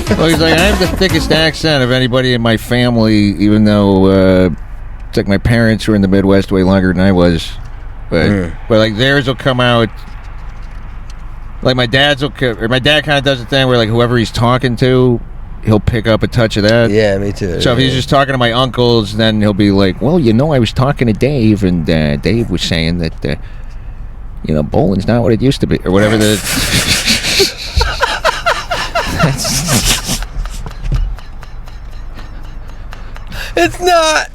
Well, he's like, I have the thickest accent of anybody in my family, even though it's like my parents were in the Midwest way longer than I was. But like theirs will come out. Like my dad kind of does the thing where like whoever he's talking to, he'll pick up a touch of that. Yeah, me too. So if he's just talking to my uncles, then he'll be like, well, I was talking to Dave, and Dave was saying that, bowling's not what it used to be, or whatever the... It's not!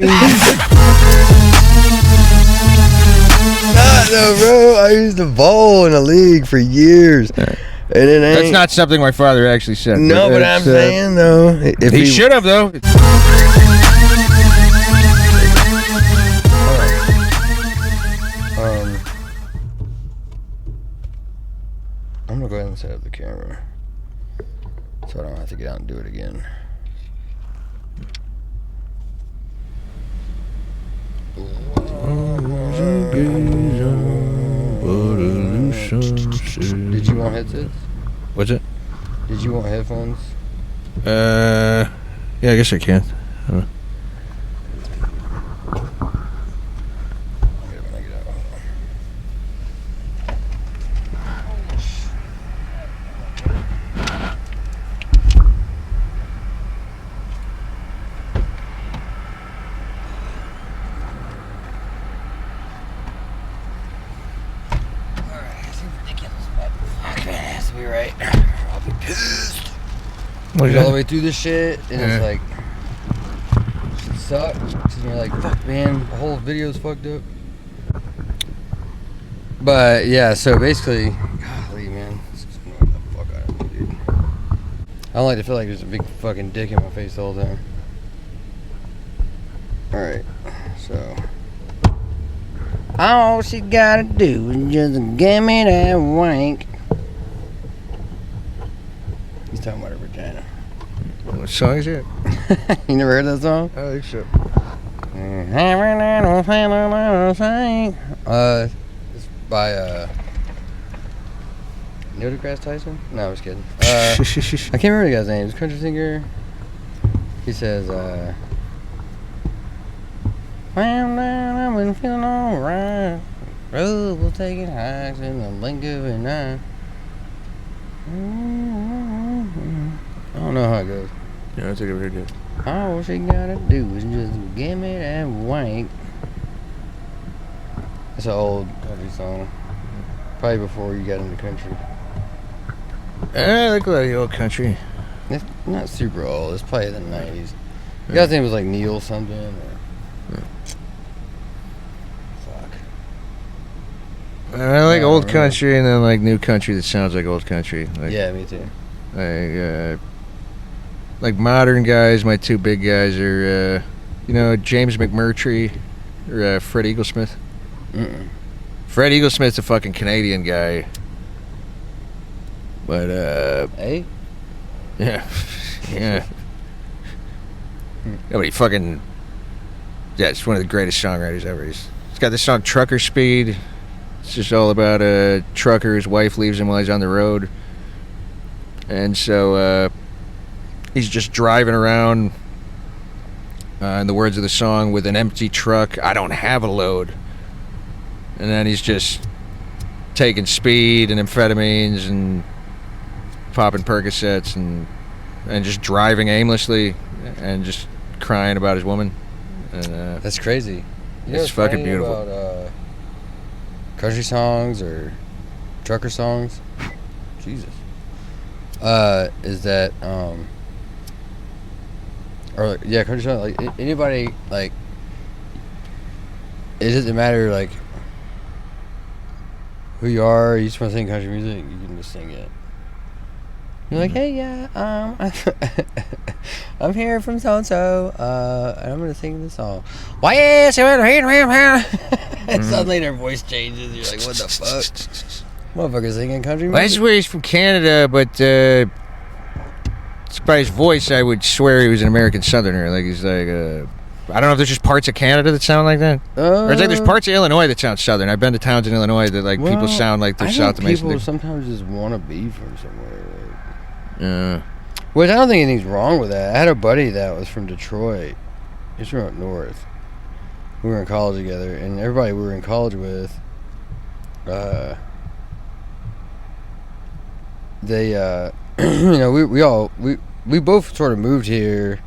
No, bro. I used to bowl in a league for years. And it ain't... That's not something my father actually said. No, but I'm saying, though... If he should have, though. I'm going to go ahead and set up the camera so I don't have to get out and do it again. Did you want headsets? What's it? Did you want headphones? Yeah, I guess I can. All the way through this shit, and it's like, it sucks. And you're like, fuck, man, the whole video's fucked up. But yeah, so basically, golly, man, this is annoying the fuck out of me, dude. I don't like to feel like there's a big fucking dick in my face the whole time. All right, so all she gotta do is just give me that wank. He's talking about her vagina. What song is it? You never heard that song? I think so. It's by Neil deGrasse Tyson? No, I was kidding. I can't remember the guy's name. He's a country singer. He says, "Well, now I've been feeling alright. Road will take it hikes in the blink of an eye." I don't know how it goes. Yeah, I think I've heard it. All she gotta do is just give me that wank. It's an old country song. Probably before you got into country. I like a lot of the old country. It's not super old. It's probably the 90s. The guy's name was like Neil something. Or... Fuck. I like old country and then like new country that sounds like old country. Like, yeah, me too. Like modern guys, my two big guys are, James McMurtry or Fred Eaglesmith. Fred Eaglesmith's a fucking Canadian guy. But, Hey? Yeah. Yeah. Yeah, but he fucking... Yeah, it's one of the greatest songwriters ever. He's got this song, Trucker Speed. It's just all about a trucker. His wife leaves him while he's on the road. And so, he's just driving around, in the words of the song, with an empty truck. I don't have a load. And then he's just taking speed and amphetamines and popping Percocets and just driving aimlessly and just crying about his woman. And, that's crazy. It's fucking beautiful. About, country songs or trucker songs? Jesus. Is that or yeah, country song, like anybody, like it doesn't matter like who you are. You just want to sing country music, you can just sing it. You're like, hey, yeah, I'm here from so and so, and I'm gonna sing this song. Why yes, and suddenly their voice changes. You're like, what the fuck? Motherfucker singing country music. Well, I swear he's from Canada, but by his voice, I would swear he was an American Southerner. Like he's like, I don't know if there's just parts of Canada that sound like that, or it's like there's parts of Illinois that sound Southern. I've been to towns in Illinois that like people sound like they're South American. People sometimes just want to be from somewhere. Yeah. Which I don't think anything's wrong with that. I had a buddy that was from Detroit. He's from up north. We were in college together, and everybody we were in college with, they, you know, we both sort of moved here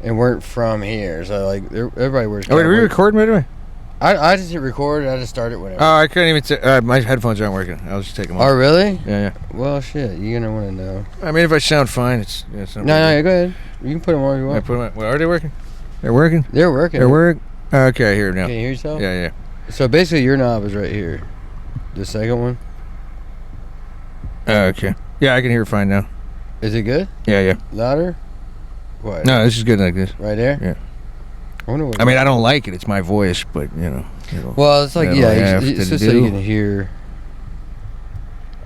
and weren't from here. So, like, everybody was... Oh, wait, are we recording, by the way? I just hit record. I just started whenever. Oh, I couldn't even... my headphones aren't working. I'll just take them off. Oh, really? Yeah. Well, shit. You're going to want to know. I mean, if I sound fine, it's... Yeah, it's no, go ahead. You can put them on if you want. I put them on. Well, are they working? They're working? They're working. They're working? Okay, I hear them now. Can you hear yourself? Yeah. So, basically, your knob is right here. The second one. Okay. Yeah, I can hear it fine now. Is it good? Yeah. Louder? What? No, this is good like this. Right there? Yeah. I wonder what... I mean, I don't like it. It's my voice, but, you know. Well, it's like, it's just so you can hear...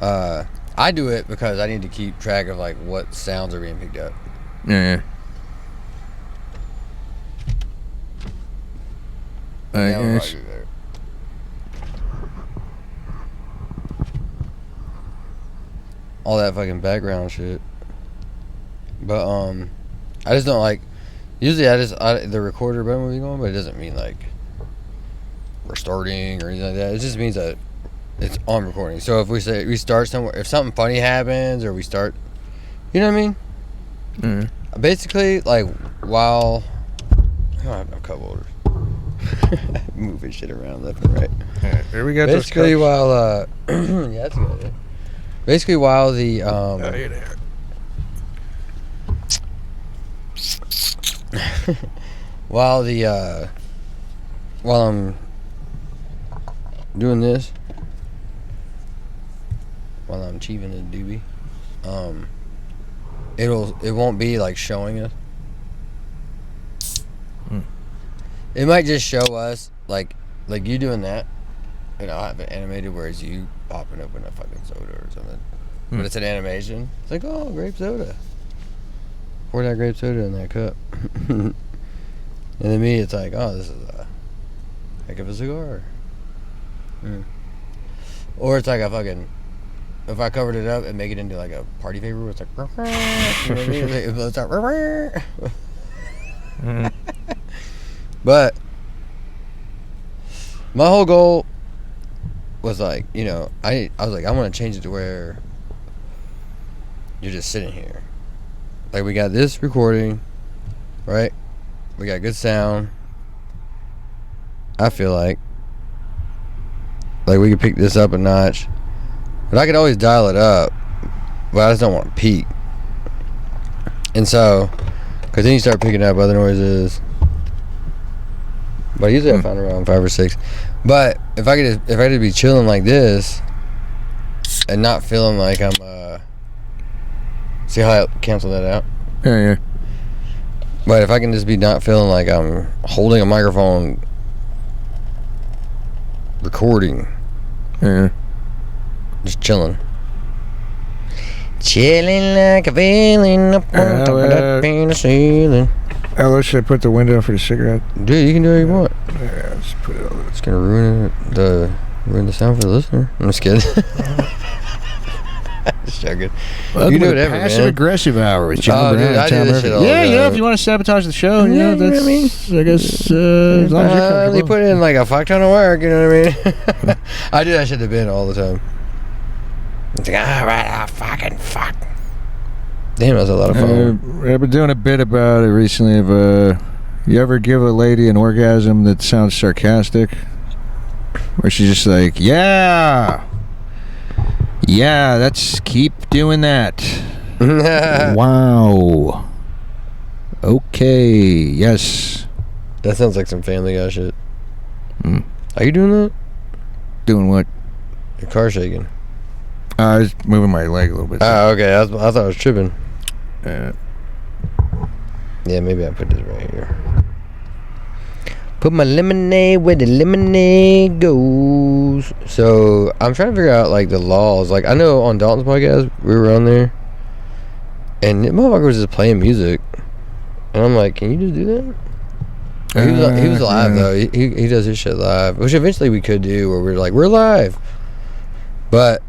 I do it because I need to keep track of, like, what sounds are being picked up. Yeah. Yes. All that fucking background shit. But, I just don't like... Usually the recorder button will be going, but it doesn't mean, like, we're starting or anything like that. It just means that it's on recording. So if we say we start somewhere, if something funny happens or we start, you know what I mean? Mm-hmm. Basically, like, while... I don't have no cup holders. Moving shit around left and right. Alright, there we go. Basically, while yeah, that's good. Yeah. Basically, while the here they are. while I'm doing this, while I'm achieving the doobie, it won't be like showing us. It might just show us like you doing that, and I'll have it animated where it's you popping open a fucking soda or something. But it's an animation. It's like, oh, grape soda. Pour that grape soda in that cup. And to me, it's like, oh, this is a heck of a cigar. Or it's like a fucking... If I covered it up and make it into like a party favor, where it's like... You know what I mean? It's like... But... My whole goal was like, you know, I was like, I want to change it to where... You're just sitting here. Like, we got this recording, right? We got good sound. I feel like we could pick this up a notch. But I could always dial it up. But I just don't want to peak. And so, because then you start picking up other noises. But usually I find around 5 or 6. But if I could be chilling like this and not feeling like I'm see how I cancel that out? Yeah. But if I can just be not feeling like I'm holding a microphone recording. Yeah. Just chilling. Chilling like a feeling up on top of that pain of ceiling. Hello, should I put the window for the cigarette? Dude, you can do what you want. Yeah, let's put it over. It's gonna ruin the sound for the listener. I'm just kidding. Just joking. Well, you do whatever, passive man. aggressive hour with John Brown. Dude, I do this shit all the yeah, time. you know, if you want to sabotage the show, you know, that's, I guess, as long as you're comfortable. You put in like a fuck ton of work, you know what I mean? I do that shit to Ben all the time. It's like, alright, fucking fuck. Damn, that was a lot of fun. I've been doing a bit about it recently of, you ever give a lady an orgasm that sounds sarcastic? Where she's just like, yeah, that's, keep doing that. Wow. Okay, yes. That sounds like some Family Guy shit. Are you doing that? Doing what? Your car shaking. I was moving my leg a little bit. Oh, okay. I thought I was tripping. Yeah, maybe I put this right here. Put my lemonade where the lemonade goes. So, I'm trying to figure out, like, the laws. Like, I know on Dalton's podcast, we were on there, and the motherfucker was just playing music. And I'm like, can you just do that? He was live, though. He does his shit live, which eventually we could do, where we're like, we're live. But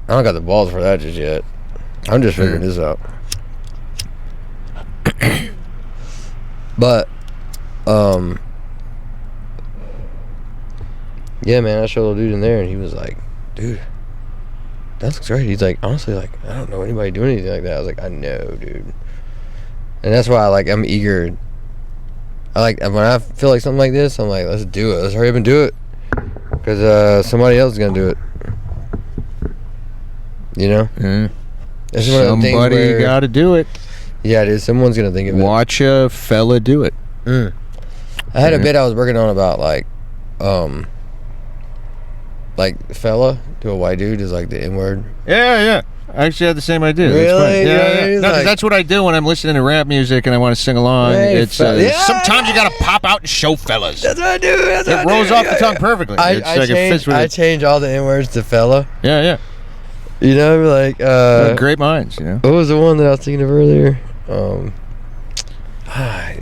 I don't got the balls for that just yet. I'm just figuring this out. But, yeah, man, I showed a dude in there, and he was like, dude, that looks great. He's like, honestly, like, I don't know anybody doing anything like that. I was like, I know, dude. And that's why, like, I'm eager. When I feel like something like this, I'm like, let's do it. Let's hurry up and do it. Because somebody else is going to do it. You know? Mm. That's one of the things Somebody got to do it. Yeah, dude. Someone's going to think of it. Watch a fella do it. I had a bit I was working on about, like fella to a white dude is like the N-word. Yeah. I actually had the same idea. Really? Yeah. No, 'cause that's what I do when I'm listening to rap music and I want to sing along. Hey, it's sometimes you gotta pop out and show fellas. That's what I do. It rolls off the tongue perfectly. I change all the N-words to fella. Yeah. You know, like great minds. You know. What was the one that I was thinking of earlier?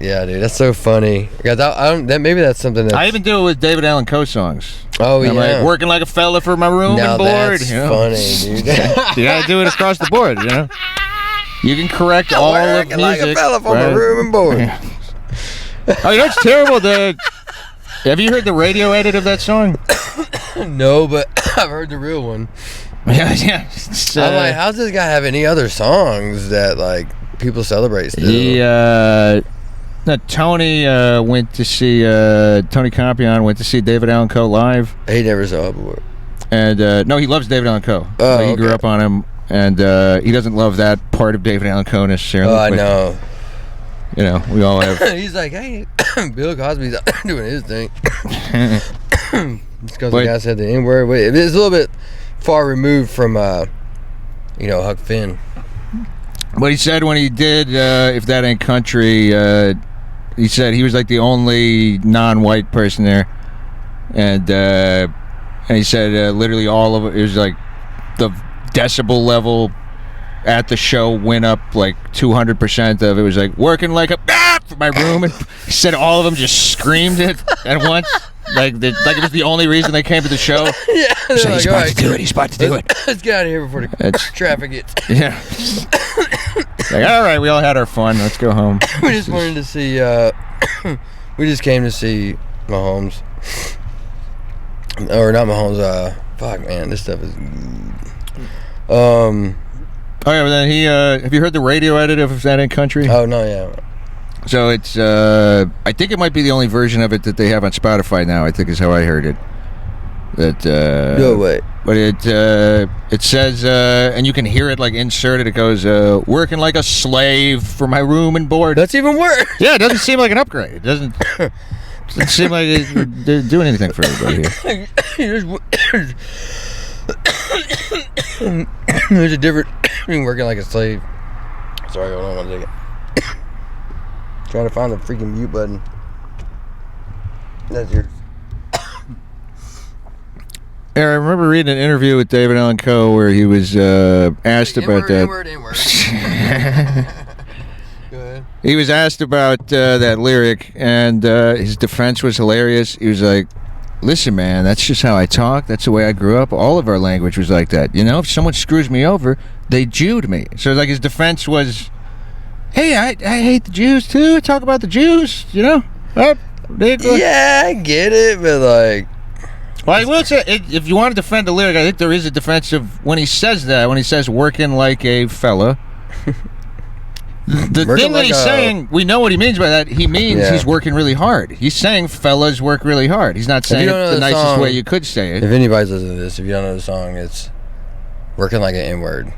Yeah, dude, that's so funny. Maybe that's something that I even do it with David Allan Coe songs. Oh, I'm yeah. like, working like a fella for my room and board. That's funny, dude. You gotta do it across the board, you know. You can correct all of music. Like a fella for my room and board. Yeah. Oh, you know what's terrible? Have you heard the radio edit of that song? No, but I've heard the real one. Yeah. I'm like, how's this guy have any other songs that like people celebrate still? Tony went to see Tony Compion went to see David Allan Coe live. He never saw it before. And no, he loves David Allan Coe. Oh, he grew up on him, and he doesn't love that part of David Allan Coe necessarily. Oh, I know. You know, we all have. He's like, hey, Bill Cosby's doing his thing. It's because the guy said the N-word. It's a little bit far removed from, Huck Finn. What he said when he did If That Ain't Country, he said he was like the only non-white person there, and he said literally all of it was like the decibel level at the show went up like 200%. Of it was like working like a for my room, and he said all of them just screamed it at once. Like it was the only reason they came to the show. Yeah, so he's about to do it. He's about to do it. Let's get out of here before the traffic gets. Yeah. Like, all right, we all had our fun. Let's go home. We just wanted to see. We just came to see Mahomes, or not Mahomes. Fuck, man, this stuff is. Oh yeah, but then he. Have you heard the radio edit of If That Ain't Country? Oh no, yeah. So it's. I think it might be the only version of it that they have on Spotify now. I think is how I heard it. That. No way. But it says, and you can hear it like inserted. It goes, working like a slave for my room and board. That's even worse. Yeah, it doesn't seem like an upgrade. It doesn't seem like they're doing anything for everybody here. There's a difference between working like a slave. Sorry, hold on one second. Trying to find the freaking mute button. That's yours. Yeah, I remember reading an interview with David Allan Coe where he was asked about that. N-word. Go ahead. He was asked about that lyric, and his defense was hilarious. He was like, listen, man, that's just how I talk. That's the way I grew up. All of our language was like that. You know, if someone screws me over, they Jewed me. So like his defense was, hey, I hate the Jews too. I talk about the Jews, you know? Yeah, I get it, but like... Well, I will say, if you want to defend the lyric, I think there is a defense of when he says that, when he says working like a fella. The thing that he's saying, we know what he means by that. He means he's working really hard. He's saying fellas work really hard. He's not saying it the nicest way you could say it. If anybody's listening to this, if you don't know the song, it's working like an N-word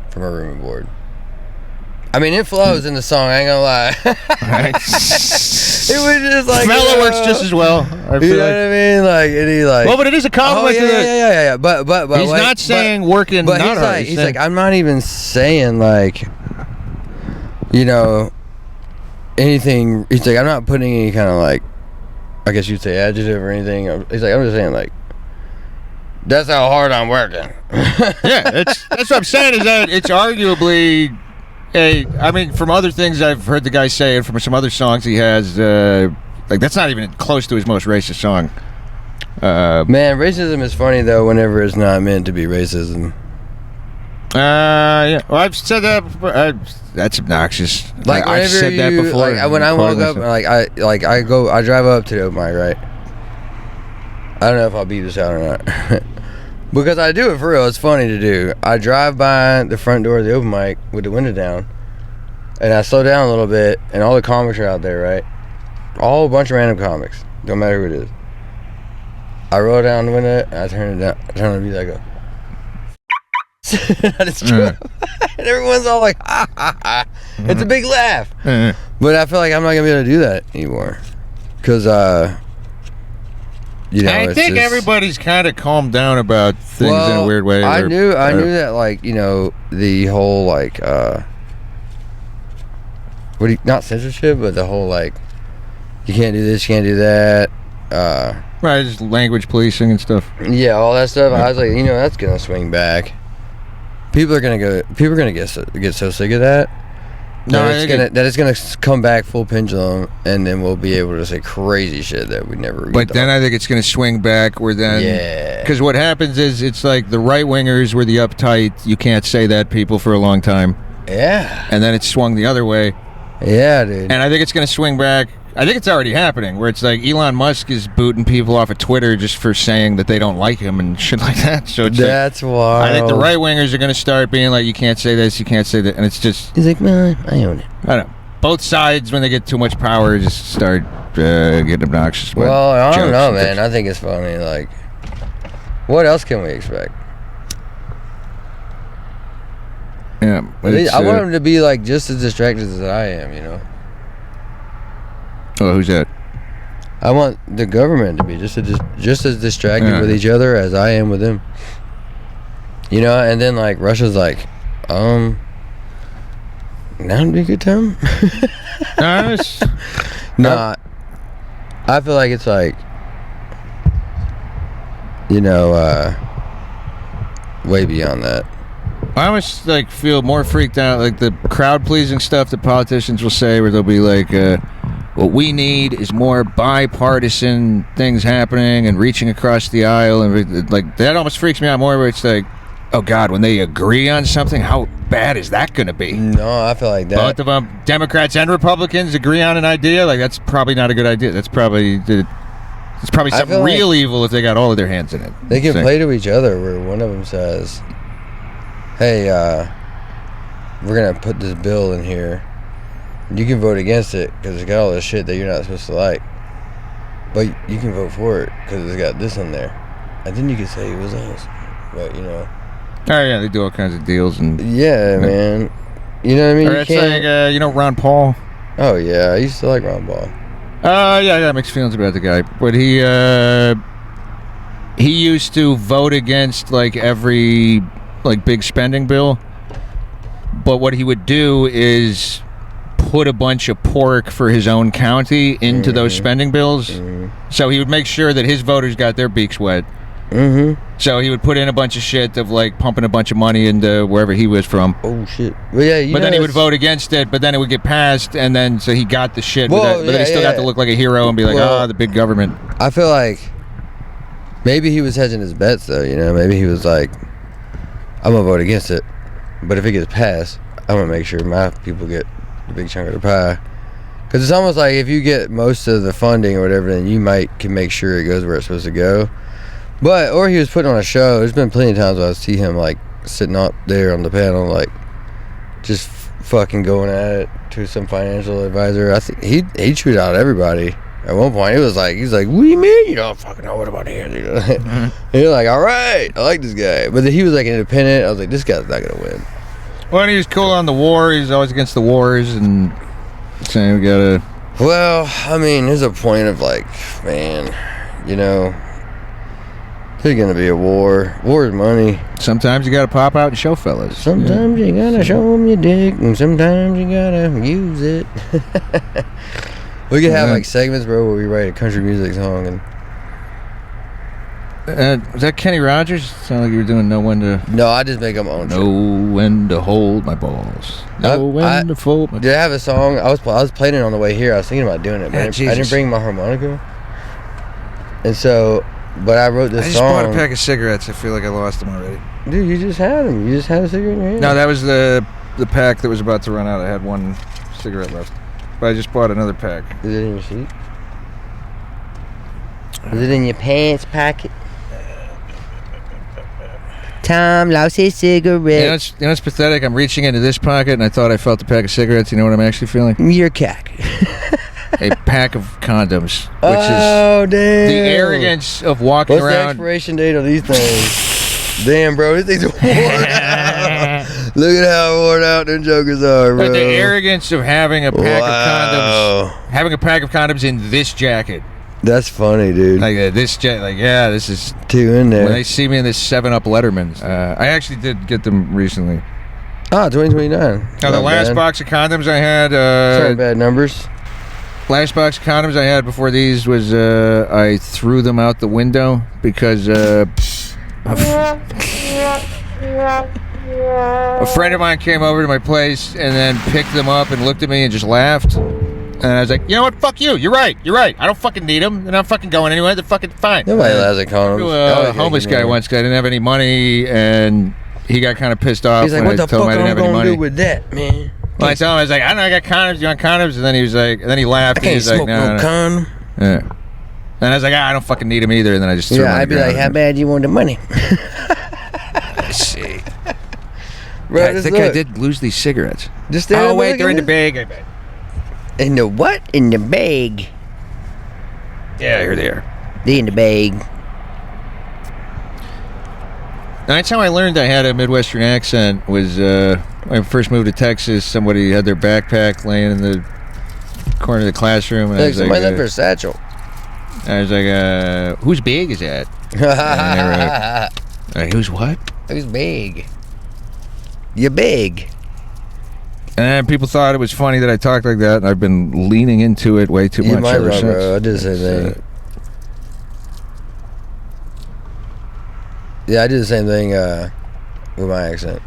from a room and board. I mean, it flows in the song, I ain't gonna lie. Right. It was just like... Fella works just as well. I feel you know what I mean? Like, and he like... Well, but it is a compliment to the... Yeah. But he's not saying working not hard. He's like, I'm not even saying, like, you know, anything... He's like, I'm not putting any kind of, like, I guess you'd say adjective or anything. He's like, I'm just saying, like, that's how hard I'm working. Yeah, that's what I'm saying is that it's arguably... I mean, from other things I've heard the guy say, and from some other songs he has, like that's not even close to his most racist song. Man, racism is funny though. Whenever it's not meant to be racism. Yeah. Well, I've said that before. That's obnoxious. Like I've said that before. Like when I walk up, I drive up to the open mic, right? I don't know if I'll beat this out or not. Because I do it for real. It's funny to do. I drive by the front door of the open mic with the window down, and I slow down a little bit, and all the comics are out there, right? All a bunch of random comics. Don't matter who it is. I roll down the window, and I turn it down. I turn on the music, I go. I just and everyone's all like, ha ha ha. It's a big laugh. But I feel like I'm not going to be able to do that anymore. Because, you know, I think everybody's kind of calmed down about things in a weird way. I knew that, like, you know, the whole, like, not censorship, but the whole, like, you can't do this, you can't do that. Right, just language policing and stuff. Yeah, all that stuff. I was like, you know, that's gonna swing back. People are gonna get so sick of that. It's gonna come back full pendulum, and then we'll be able to say crazy shit that we never. But then I think it's gonna swing back where then, because what happens is it's like the right wingers were the uptight, you can't say that people for a long time. Yeah. And then it's swung the other way. Yeah, dude. And I think it's gonna swing back. I think it's already happening, where it's like Elon Musk is booting people off of Twitter just for saying that they don't like him and shit like that. So it's that's wild. I think the right wingers are going to start being like, you can't say this, you can't say that, and it's just. He's like, no, I own it. I don't know. Both sides, when they get too much power, just start getting obnoxious. Well, I don't know, man. I think it's funny. Like, what else can we expect? Yeah, I want him to be like just as distracted as I am, you know. Oh, who's that? I want the government to be just as distracted with each other as I am with them. You know, and then like Russia's like, now'd be a good time. Nice. Nah, I feel like it's like, you know, way beyond that. I almost like feel more freaked out, like the crowd pleasing stuff that politicians will say, where they'll be like, what we need is more bipartisan things happening and reaching across the aisle, and like that almost freaks me out more. Where it's like, oh God, when they agree on something, how bad is that going to be? No, I feel like that. Both of them, Democrats and Republicans, agree on an idea. Like that's probably not a good idea. That's probably something real like evil if they got all of their hands in it. They can play to each other, where one of them says, "Hey, we're gonna put this bill in here. You can vote against it because it's got all this shit that you're not supposed to like, but you can vote for it because it's got this in there, and then you can say it was us." But you know. Oh yeah, they do all kinds of deals and. Yeah, man. You know what I mean? Or it's like you know Ron Paul. Oh yeah, I used to like Ron Paul. Yeah, I got mixed feelings about the guy, but he used to vote against like every like big spending bill, but what he would do is put a bunch of pork for his own county into those spending bills. So he would make sure that his voters got their beaks wet. So he would put in a bunch of shit of like pumping a bunch of money into wherever he was from. Oh shit! Well, yeah, but then he would vote against it. But then it would get passed, and then so he got the shit. But then he still got to look like a hero and be like, the big government. I feel like maybe he was hedging his bets, though. You know, maybe he was like, I'm gonna vote against it, but if it gets passed, I'm gonna make sure my people get the big chunk of the pie. Because it's almost like if you get most of the funding or whatever, then you can make sure it goes where it's supposed to go. But, or he was putting on a show. There's been plenty of times where I see him like sitting up there on the panel, like just fucking going at it to some financial advisor. I think he'd shoot out everybody. At one point, it was like, he's like, what do you mean you don't fucking know what about here? You know? And you're like, all right, I like this guy. But then he was like independent. I was like, this guy's not going to win. Well, he was cool on the war. He's always against the wars and saying we gotta. Well, I mean, there's a point of like, man, you know, there's gonna be a war. War is money. Sometimes you gotta pop out and show fellas. Sometimes you gotta show them your dick, and sometimes you gotta use it. We could have like segments, bro, where we write a country music song and. Was that Kenny Rogers? Sound like you were doing Know When to... No, I just make up my own shit. Know when to hold my balls. Know when to fold my... Did I have a song? I was playing it on the way here. I was thinking about doing it, but I didn't bring my harmonica. And so But I wrote this I just song. bought a pack of cigarettes. I feel like I lost them already. Dude, you just had them. You just had a cigarette in your hand. No, that was the pack that was about to run out. I had one cigarette left. But I just bought another pack. Is it in your seat? Is it in your pants pocket? Tom lost his cigarette. You know it's pathetic? I'm reaching into this pocket and I thought I felt a pack of cigarettes. You know what I'm actually feeling? Your cack. A pack of condoms. Which Oh, is damn. the arrogance of walking What's the around. expiration date on these things? Damn, bro, these things are worn out. Look at how worn out them jokers are, bro. But the arrogance of having a pack of condoms. Having a pack of condoms in this jacket. That's funny, dude. Like this jacket. Like, yeah, this is... Two in there. When they see me in this 7-Up Letterman. I actually did get them recently. Ah, 2029. Now, the last box of condoms I had... Sorry, bad numbers. Last box of condoms I had before these was I threw them out the window because a friend of mine came over to my place and then picked them up and looked at me and just laughed. And I was like, you know what? Fuck you. You're right. I don't fucking need them. They're not fucking going anywhere. They're fucking fine. Nobody has a condom. A homeless guy once because I didn't have any money and he got kind of pissed off. He's like, when what I the told fuck him I didn't am I have any going to money. do with that, man? Well, I told him, I was like, I don't know, I got condoms. You want condoms? And then he was like, and then he laughed. I can't and he's smoke like, no no. condom. Yeah. And I was like, I don't fucking need them either. And then I just threw them on I'd the be like, ground. how bad you want the money? Let's see. Bro, I just think I look. did lose these cigarettes. Just stand up Oh, and wait, look they're at in the this. bag. I bet. In the what? In the bag. Yeah, here they are. They in the bag. That's how I learned I had a Midwestern accent was when I first moved to Texas, somebody had their backpack laying in the corner of the classroom. And Look, I was somebody left like, her satchel. whose bag is that? Who's what? Who's big? You big. And people thought it was funny that I talked like that, and I've been leaning into it way too You much might ever well, since. bro. I did the same thing. Yeah, I did the same thing with my accent.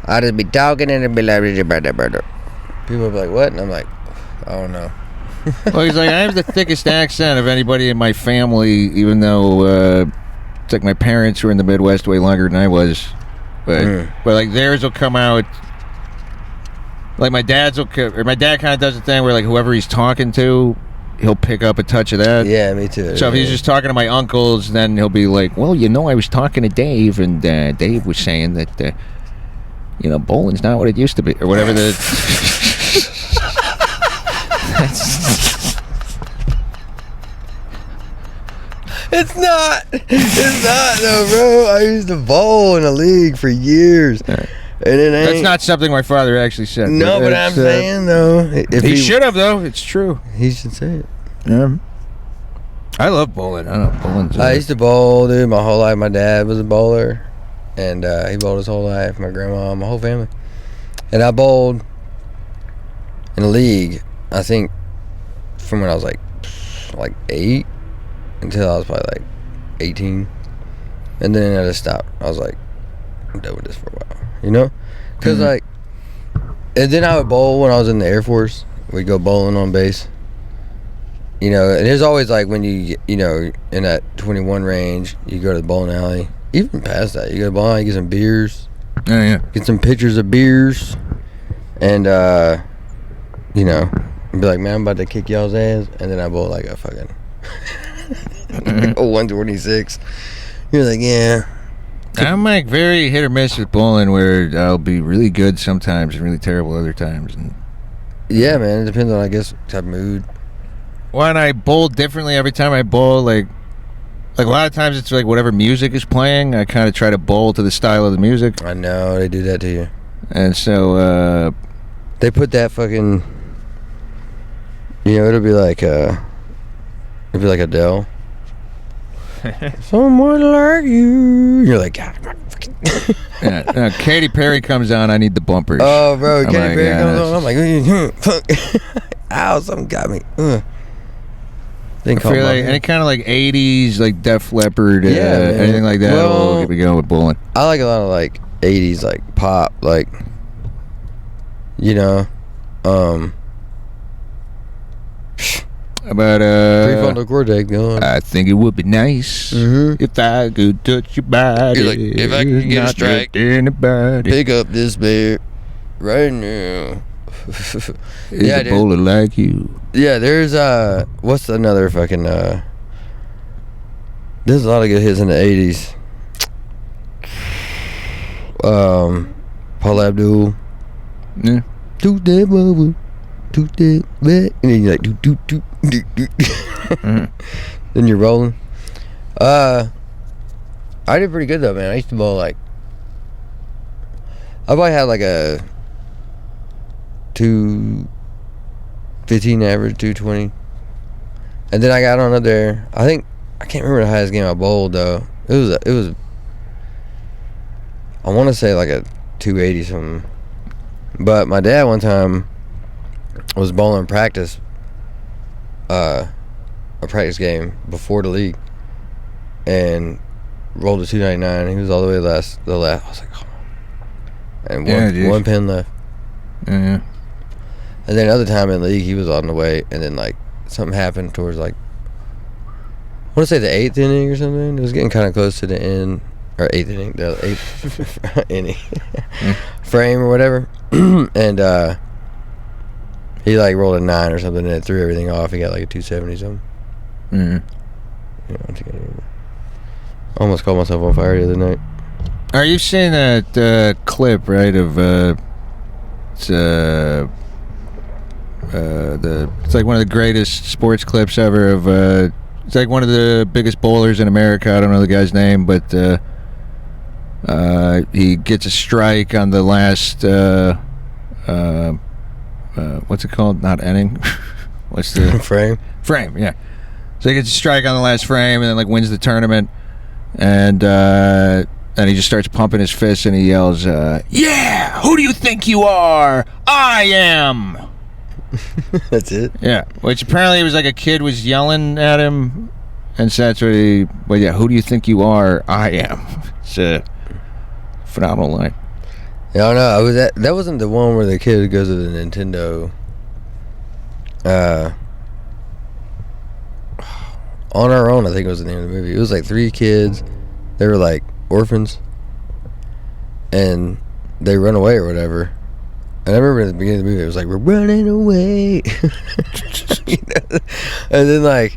I just be talking and it'd be like, people would be like, what? And I'm like, I don't know. Well, he's like, I have the thickest accent of anybody in my family, even though it's like my parents were in the Midwest way longer than I was. But like theirs will come out. Like my dad kind of does the thing where like whoever he's talking to, he'll pick up a touch of that. Yeah, me too. So if he's just talking to my uncles, then he'll be like, well, you know, I was talking to Dave, and Dave was saying that, you know, bowling's not what it used to be, or whatever the... It's not though, bro. I used to bowl in a league for years. And it ain't. That's not something my father actually said. No, but I'm saying though. If he should have, though. It's true. He should say it. Yeah. I love bowling. I don't know. Bowling's I used to bowl, dude, my whole life. My dad was a bowler. And he bowled his whole life. My grandma, my whole family. And I bowled in a league, I think, from when I was like 8 until I was probably like 18. And then I just stopped. I was like, I'm done with this for a while. You know? Because, like, and then I would bowl when I was in the Air Force. We'd go bowling on base. You know, and there's always, like, when you know, in that 21 range, you go to the bowling alley. Even past that, you go to the bowling alley, get some beers. Oh, yeah. Get some pictures of beers. And, you know, be like, man, I'm about to kick y'all's ass. And then I bowl like a fucking... like a 126. You're like, yeah. I'm like very hit or miss with bowling, where I'll be really good sometimes and really terrible other times. And Yeah, man, it depends on, I guess, type of mood. when I bowl differently every time I bowl, like a lot of times it's like whatever music is playing, I kind of try to bowl to the style of the music. I know, they do that to you. And so They put that fucking, you know, it'll be like Adele. Someone like you. You're like, God, fucking. yeah, no, Katy Perry comes on, I need the bumpers. Oh, bro, I'm Katy like, Perry yeah, comes that's- on. I'm like, fuck. Ow, something got me. I feel like any kind of like 80s, like Def Leppard, Yeah, man. anything like that Well, will get me going with bowling. I like a lot of like 80s like pop, like, you know, about prefrontal cortex going. I think it would be nice if I could touch your body. He's like, if I could get a strike, anybody. pick up this bear right now. Is a bowler like you? Yeah, there's what's another fucking there's a lot of good hits in the 80s. Paul Abdul. Yeah. To that mother, to that back, and then you're like do. Then you're rolling. I did pretty good though, man. I used to bowl like I probably had like a 215 average, 220, and then I got on up there. I think I can't remember the highest game I bowled though. It was I want to say like a 280 something. But my dad one time was bowling practice, a practice game before the league, and rolled a 299. He was all the way the last. I was like, oh. And one pin left. Yeah. And then another time in the league, he was on the way, and then like something happened towards like I want to say the 8th inning or something. It was getting kind of close to the end, or 8th inning, the 8th inning frame or whatever. And he like rolled a 9 or something, and it threw everything off. He got like a 270 something. Yeah, I think I remember. I almost called myself on fire the other night. Are you seeing that clip, right, of it's like one of the greatest sports clips ever of it's like one of the biggest bowlers in America. I don't know the guy's name, but he gets a strike on the last what's it called? Not inning. What's the frame? Frame, yeah. So he gets a strike on the last frame and then like wins the tournament, and he just starts pumping his fists and he yells, "Yeah! Who do you think you are? I am!" That's it? Yeah. Which apparently it was like a kid was yelling at him, and so that's what he... But yeah, who do you think you are? I am. It's a phenomenal line. Yeah, I know. That wasn't the one where the kid goes to the Nintendo... On Our Own, I think was the name of the movie. It was like 3 kids. They were like orphans, and they run away or whatever. And I remember at the beginning of the movie, it was like, "We're running away," you know? And then like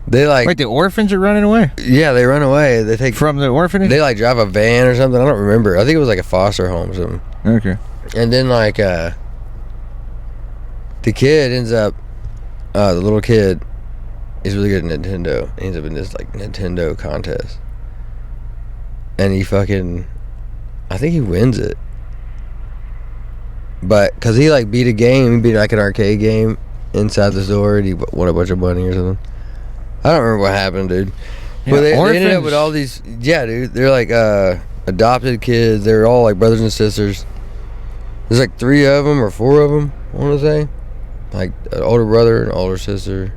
they like... Wait, the orphans are running away? Yeah, they run away. They take from the orphanage. They like drive a van or something. I don't remember. I think it was like a foster home or something. Okay. And then like the kid ends up, the little kid is really good at Nintendo. He ends up in this like Nintendo contest, and he fucking, I think he wins it. But because he like beat a game, he beat like an arcade game inside the store, and he won a bunch of money or something. I don't remember what happened, dude. Yeah, but they ended up with all these. Yeah, dude. They're like adopted kids. They're all like brothers and sisters. There's like 3 of them or 4 of them, I want to say. Like an older brother, an older sister,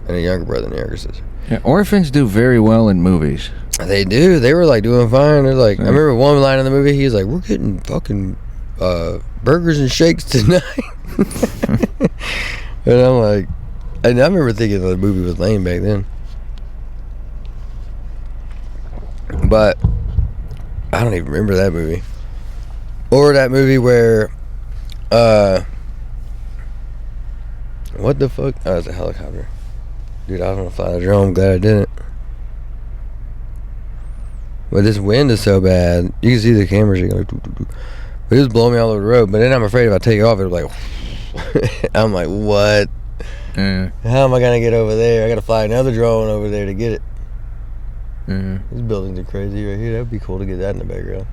and a younger brother and a younger sister. Yeah, orphans do very well in movies. They do. They were like doing fine. They're like, I remember one line in the movie. He was like, "We're getting fucking burgers and shakes tonight." And I'm like, and I remember thinking the movie was lame back then. But I don't even remember that movie. Or that movie where what the fuck? Oh, it's a helicopter. Dude, I don't want to fly a drone. I'm glad I didn't. But this wind is so bad. You can see the camera shaking like, doo, doo, doo. But it was blowing me all over the road. But then I'm afraid if I take off, it'll like I'm like, what? How am I gonna get over there? I gotta fly another drone over there to get it. These buildings are crazy right here. That'd be cool to get that in the background.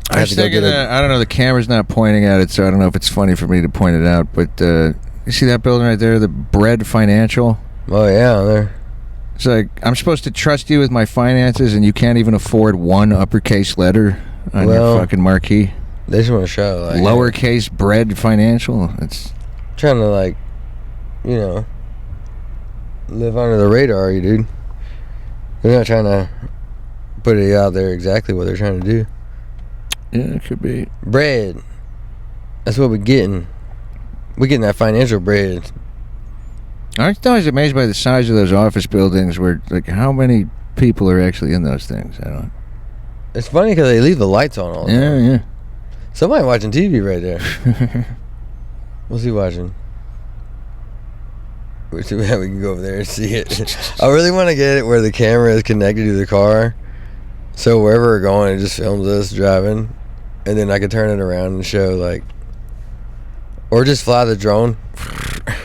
I was thinking that, I don't know, the camera's not pointing at it, so I don't know if it's funny for me to point it out, but you see that building right there, the Bread Financial? Oh yeah, there. It's like, I'm supposed to trust you with my finances, and you can't even afford one uppercase letter on your fucking marquee. They just want to show like lowercase Bread Financial. It's trying to like, you know, live under the radar, you dude. They're not trying to put it out there exactly what they're trying to do. Yeah, it could be. Bread. That's what we're getting. We're getting that financial bread. I'm always amazed by the size of those office buildings where, like, how many people are actually in those things? I don't. It's funny because they leave the lights on all the time. Yeah. Somebody watching TV right there. What's he watching? We can go over there and see it. I really want to get it where the camera is connected to the car. So wherever we're going, it just films us driving. And then I could turn it around and show, like... Or just fly the drone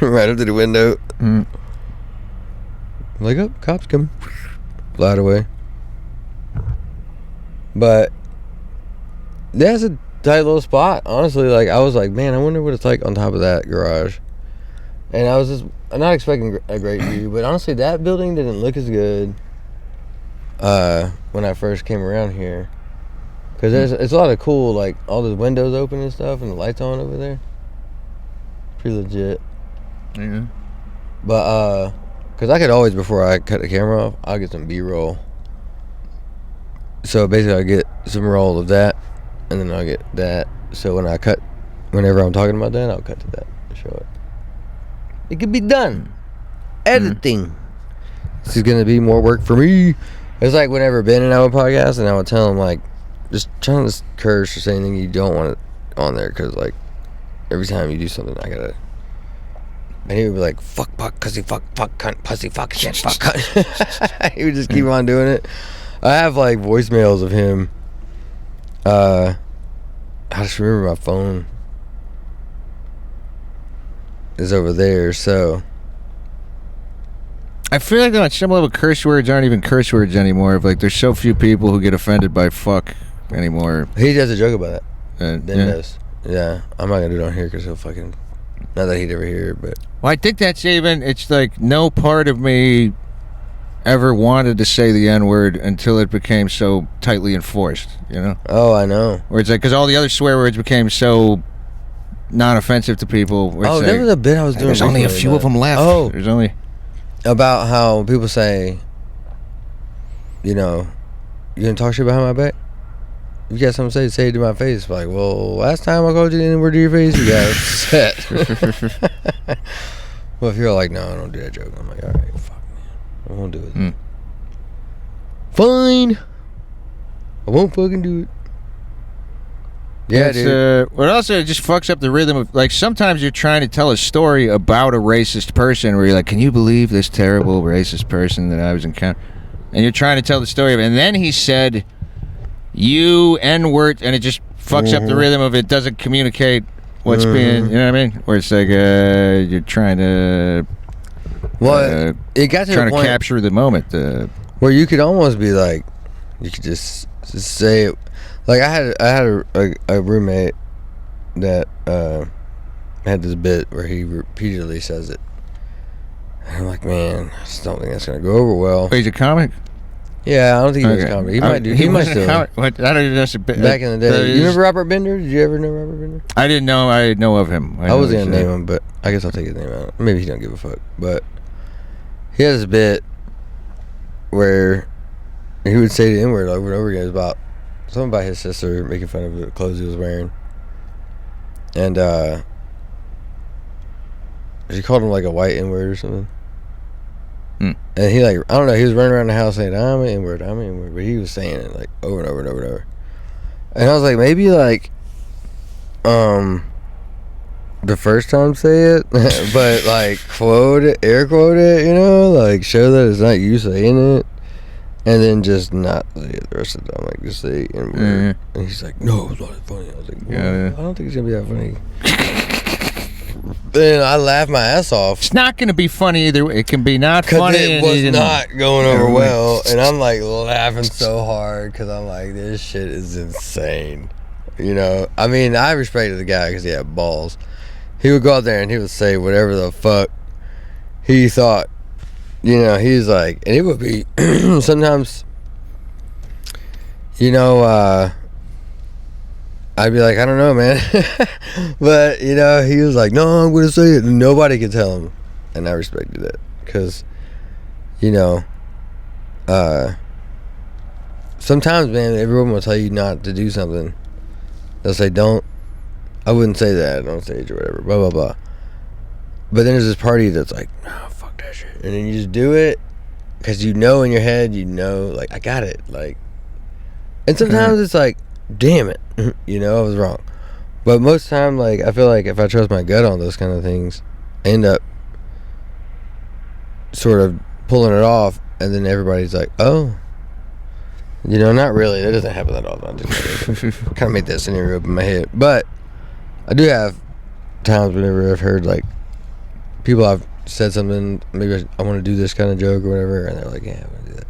right up to the window. Mm. Like, oh, cops coming. Fly it away. But... That's a tight little spot. Honestly, like, I was like, man, I wonder what it's like on top of that garage. And I was just... I'm not expecting a great view, but honestly, that building didn't look as good when I first came around here. Because it's a lot of cool, like, all those windows open and stuff, and the lights on over there. Pretty legit. Yeah. But, because I could always, before I cut the camera off, I'll get some B-roll. So basically, I get some roll of that, and then I'll get that. So whenever I'm talking about that, I'll cut to that and show it. It could be done. Editing. This is going to be more work for me. It's like whenever Ben and I would podcast, and I would tell him, like, just trying to curse or say anything you don't want it on there, because, like, every time you do something, I gotta... And he would be like, fuck, cussy, fuck, cunt, pussy, fuck, shit, fuck, cunt. He would just keep on doing it. I have, like, voicemails of him. I just remember my phone is over there, so... I feel like on some level curse words aren't even curse words anymore. Like, there's so few people who get offended by fuck anymore. He does a joke about that. Yeah. Does. Yeah, I'm not gonna do it on here because he'll fucking... Not that he'd ever hear it, but... Well, I think that's even... It's like no part of me ever wanted to say the N-word until it became so tightly enforced, you know? Oh, I know. Where it's like, because all the other swear words became so non-offensive to people. Oh, there was a bit I was doing. There's only a few of them left. Oh. There's only... About how people say, you know, you gonna talk shit behind my back? If you got something to say it to my face. Like, well, last time I called you the N-word to your face, you got upset. Well, if you're like, no, I don't do that joke, I'm like, all right, fuck, man, I won't do it. Fine, I won't fucking do it. Yeah, dude. But also, it just fucks up the rhythm of, like, sometimes you're trying to tell a story about a racist person where you're like, can you believe this terrible racist person that I was encountering? And you're trying to tell the story of it. And then he said, you N-word, and it just fucks up the rhythm of it, doesn't communicate what's being, you know what I mean? Where it's like, you're trying to... Well, it got to trying the point to capture the moment. where you could almost be like, you could just say it. Like, I had a roommate that had this bit where he repeatedly says it. And I'm like, man, I just don't think that's going to go over well. Oh, he's a comic? Yeah, I don't think he was a comedy. He might do. He might still. What? I don't even know. Back in the day. You remember Robert Bender? Did you ever know Robert Bender? I didn't know. I know of him. I was going to name him, but I guess I'll take his name out. Maybe he don't give a fuck. But he has this bit where he would say the N-word over and over again. It was about something about his sister making fun of the clothes he was wearing. And she called him like a white N-word or something. And he, like, I don't know, he was running around the house saying, I'm an N-word, but he was saying it like over and over and over and over. And I was like, maybe like the first time say it, but like air quote it, you know, like show that it's not you saying it, and then just not say it the rest of the time, like just say N-word. And he's like, no, it's not funny. I was like, well, I don't think it's gonna be that funny. Then I laughed my ass off. It's not going to be funny either. It can be not funny. It was not going over well. And I'm like laughing so hard because I'm like, this shit is insane. You know? I mean, I respected the guy because he had balls. He would go out there and he would say whatever the fuck he thought. You know, he's like, and it would be sometimes, you know, I'd be like, I don't know, man. But, you know, he was like, no, I'm going to say it. And nobody could tell him. And I respected it. Because, you know, sometimes, man, everyone will tell you not to do something. They'll say, I wouldn't say that on stage or whatever, blah, blah, blah. But then there's this party that's like, oh, fuck that shit. And then you just do it because you know in your head, like, I got it. Like, and sometimes it's like, damn it, I was wrong. But most of the time, like, I feel like if I trust my gut on those kind of things, I end up sort of pulling it off, and then everybody's like, oh. Not really. That doesn't happen that often. I just kind of make that scenario up in my head. But I do have times whenever I've heard, like, people have said something, maybe I want to do this kind of joke or whatever, and they're like, yeah, I want to do that.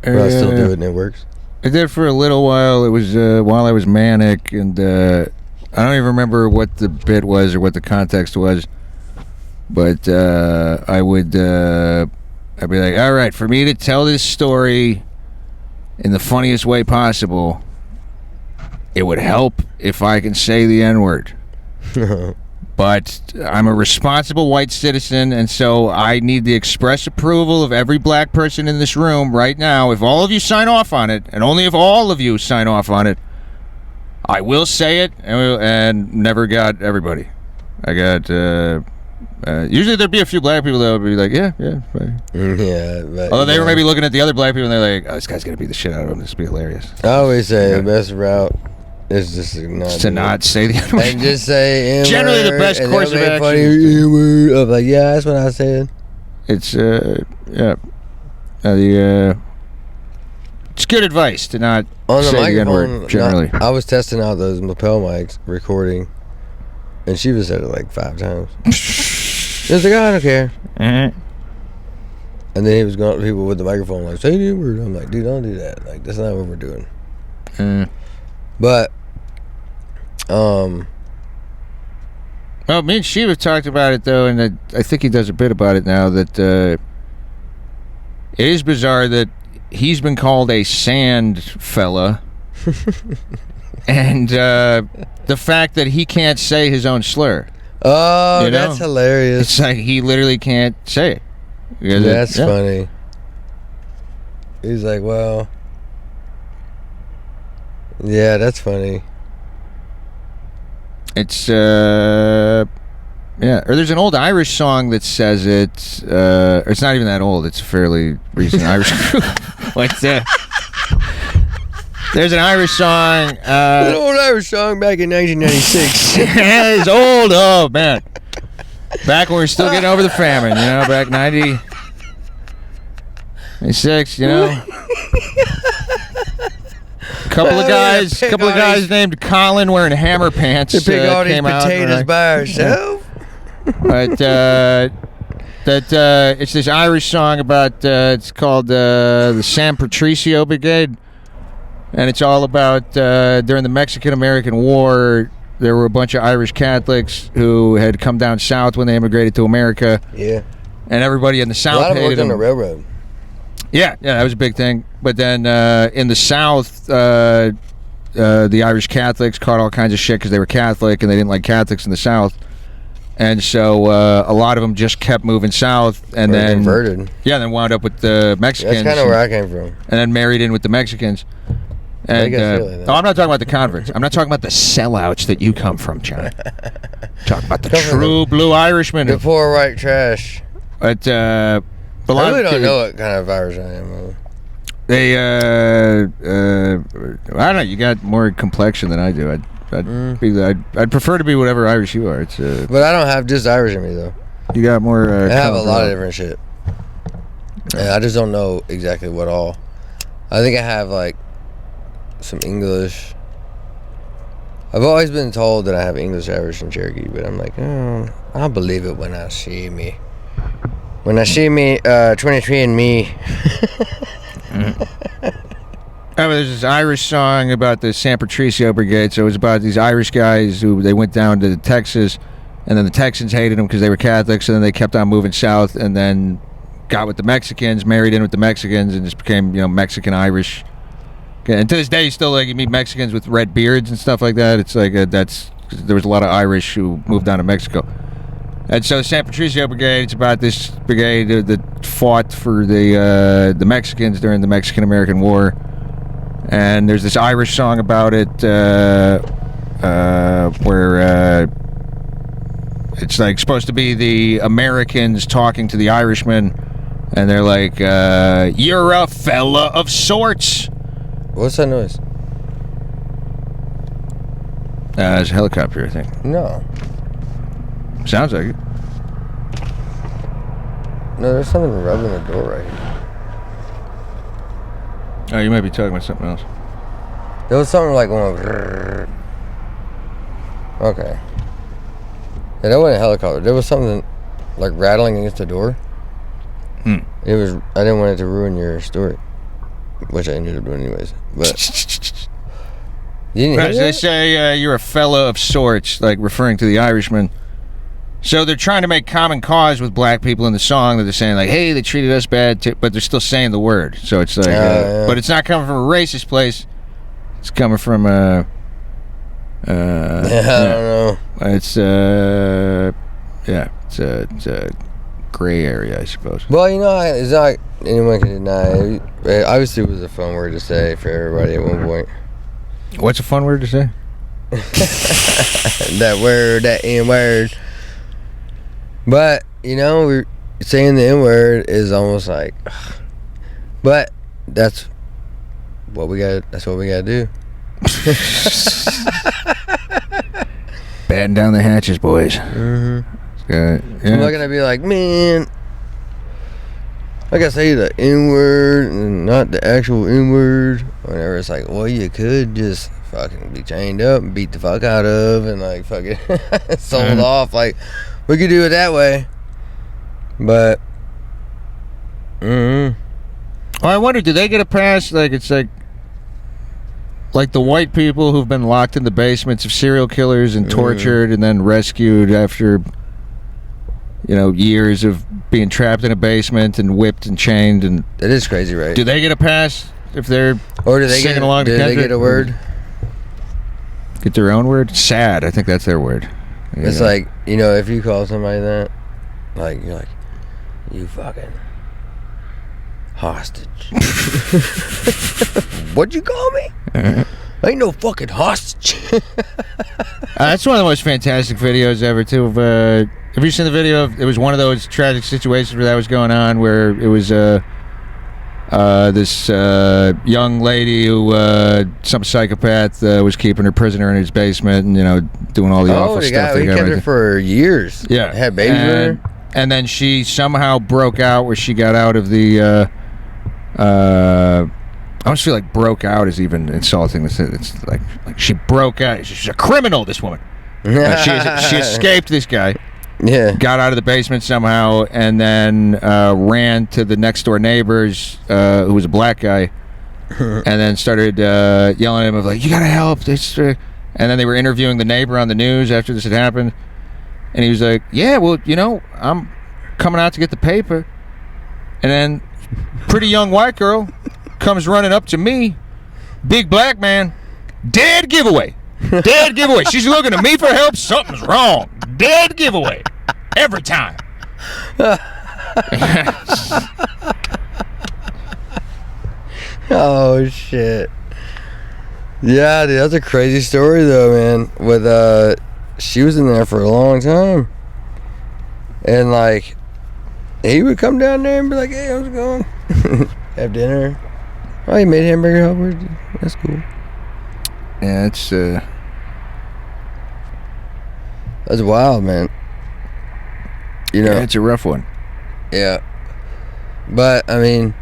But I still do it, and it works. I did for a little while. It was while I was manic, and I don't even remember what the bit was or what the context was. But I'd be like, all right, for me to tell this story in the funniest way possible, it would help if I can say the N-word. But I'm a responsible white citizen, and so I need the express approval of every black person in this room right now. If all of you sign off on it, and only if all of you sign off on it, I will say it, and never got everybody. I got... usually there'd be a few black people that would be like, yeah. Right. Yeah. But, although they were maybe looking at the other black people and they're like, oh, this guy's going to beat the shit out of him. This will be hilarious. I always say the best route is just to not say the N-word. And just say N-word. Generally the best course of action. I'm like, yeah, that's what I said. It's, it's good advice to not say the N-word, generally. I was testing out those lapel mics, recording, and she was said it like 5 times. He was like, I don't care. And then he was going up to people with the microphone like, say the word. I'm like, dude, don't do that. Like, that's not what we're doing. But, well, me and Shiva talked about it, though, and I think he does a bit about it now, that it is bizarre that he's been called a sand fella. And the fact that he can't say his own slur. Oh, that's hilarious. It's like he literally can't say it. That's funny. He's like, well, yeah, that's funny. It's, or there's an old Irish song that says it, or it's not even that old, it's a fairly recent Irish group. There's an Irish song. An old Irish song back in 1996. It's old. Oh, man. Back when we were still getting over the famine, back 96, Couple of guys named Colin wearing hammer pants. To pick all these potatoes by herself. But it's this Irish song about, it's called the San Patricio Brigade. And it's all about during the Mexican-American War, there were a bunch of Irish Catholics who had come down south when they immigrated to America. Yeah. And everybody in the south hated them. A lot of them worked on the railroad. Yeah, that was a big thing. But then in the south, the Irish Catholics caught all kinds of shit because they were Catholic and they didn't like Catholics in the south. And so a lot of them just kept moving south and then converted. Yeah, then wound up with the Mexicans. That's kind of where I came from. And then married in with the Mexicans. And I'm not talking about the converts. I'm not talking about the sellouts that you come from, John. I'm talking about the true blue Irishmen. The poor white trash. But I really don't know what kind of Irish I am. They, I don't know. You got more complexion than I do. I'd prefer to be whatever Irish you are. It's but I don't have just Irish in me though. You got more. I have a lot of different shit. And I just don't know exactly what all. I think I have like some English. I've always been told that I have English, Irish, and Cherokee, but I'm like, I'll believe it when I see me. When I see me, 23andMe. There's this Irish song about the San Patricio Brigade. So it was about these Irish guys who they went down to Texas, and then the Texans hated them because they were Catholics, and then they kept on moving south, and then got with the Mexicans, married in with the Mexicans, and just became Mexican Irish. And to this day, still you meet Mexicans with red beards and stuff like that. It's like there was a lot of Irish who moved down to Mexico. And so San Patricio Brigade, it's about this brigade that fought for the Mexicans during the Mexican-American War. And there's this Irish song about it where it's like supposed to be the Americans talking to the Irishmen, and they're like, "You're a fella of sorts." What's that noise? It's a helicopter, I think. No. Sounds like it. No, there's something rubbing the door right here. Oh, you might be talking about something else. There was something like going. Okay. Yeah, that wasn't a helicopter. There was something like rattling against the door. It was. I didn't want it to ruin your story, which I ended up doing anyways. But you didn't hear They that? say you're a fella of sorts, like referring to the Irishmen. So they're trying to make common cause with black people in the song. That they're saying like, "Hey, they treated us bad," too, but they're still saying the word. So it's like, yeah. but it's not coming from a racist place. It's coming from a. I don't know. It's it's a gray area, I suppose. Well, you know, it's not anyone can deny. It obviously, it was a fun word to say for everybody at one point. What's a fun word to say? That word, that N word. But you know, we're saying the N word is almost like. But that's what we got. That's what we got to do. Batten down the hatches, boys. Mm-hmm. Yeah. I'm not gonna be like, man, I gotta say the N word and not the actual N word. Whenever it's like, well, you could just fucking be chained up and beat the fuck out of and like fucking sold off. Like, we could do it that way. But, Well, I wonder, do they get a pass? Like, it's like the white people who've been locked in the basements of serial killers and tortured and then rescued after, you know, years of being trapped in a basement and whipped and chained. And that is crazy, right? do they get a pass if they're Or do they singing get along to do they Kendrick? get a word? Get their own word? Sad. I think that's their word. It's like, you know, if you call somebody that, like, you're like, you fucking hostage. What'd you call me? I ain't no fucking hostage. That's one of the most fantastic videos ever, too. Have you seen the video? It was one of those tragic situations where that was going on, where it was this young lady who some psychopath was keeping her prisoner in his basement and, you know, doing all the awful stuff. He kept her for years. Yeah. Had babies with her. And then she somehow broke out, where she got out of the I almost feel like broke out is even insulting. It's like she broke out. She's a criminal, this woman. She escaped this guy. Yeah. Got out of the basement somehow, and then ran to the next door neighbors, who was a black guy, and then started yelling at him of like, "You gotta help!" And then they were interviewing the neighbor on the news after this had happened, and he was like, "Yeah, well, you know, I'm coming out to get the paper," and then pretty young white girl comes running up to me, big black man, dead giveaway. Dead giveaway. She's looking to me for help. Something's wrong. Dead giveaway. Every time. Oh shit. Yeah, dude, that's a crazy story though, man. With she was in there for a long time. And like he would come down there and be like, "Hey, how's it going?" Have dinner. Oh, you made hamburger helper? That's cool. Yeah, it's That's wild, man. You know, yeah, it's a rough one. yeah. But I mean,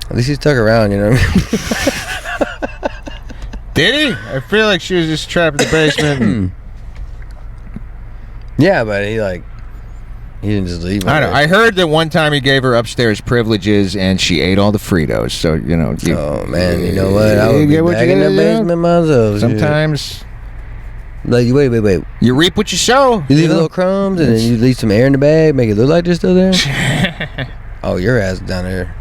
at least he stuck around, you know what I mean? Did he? I feel like she was just trapped in the basement. And Yeah, but he didn't just leave. I don't know. I heard that one time he gave her upstairs privileges and she ate all the Fritos. So, you know. Oh man, you know what? I would be back in the basement myself. Sometimes. Like, wait. You reap what you sow. You leave a little crumbs and then you leave some air in the bag, make it look like they're still there. Oh, your ass is down there.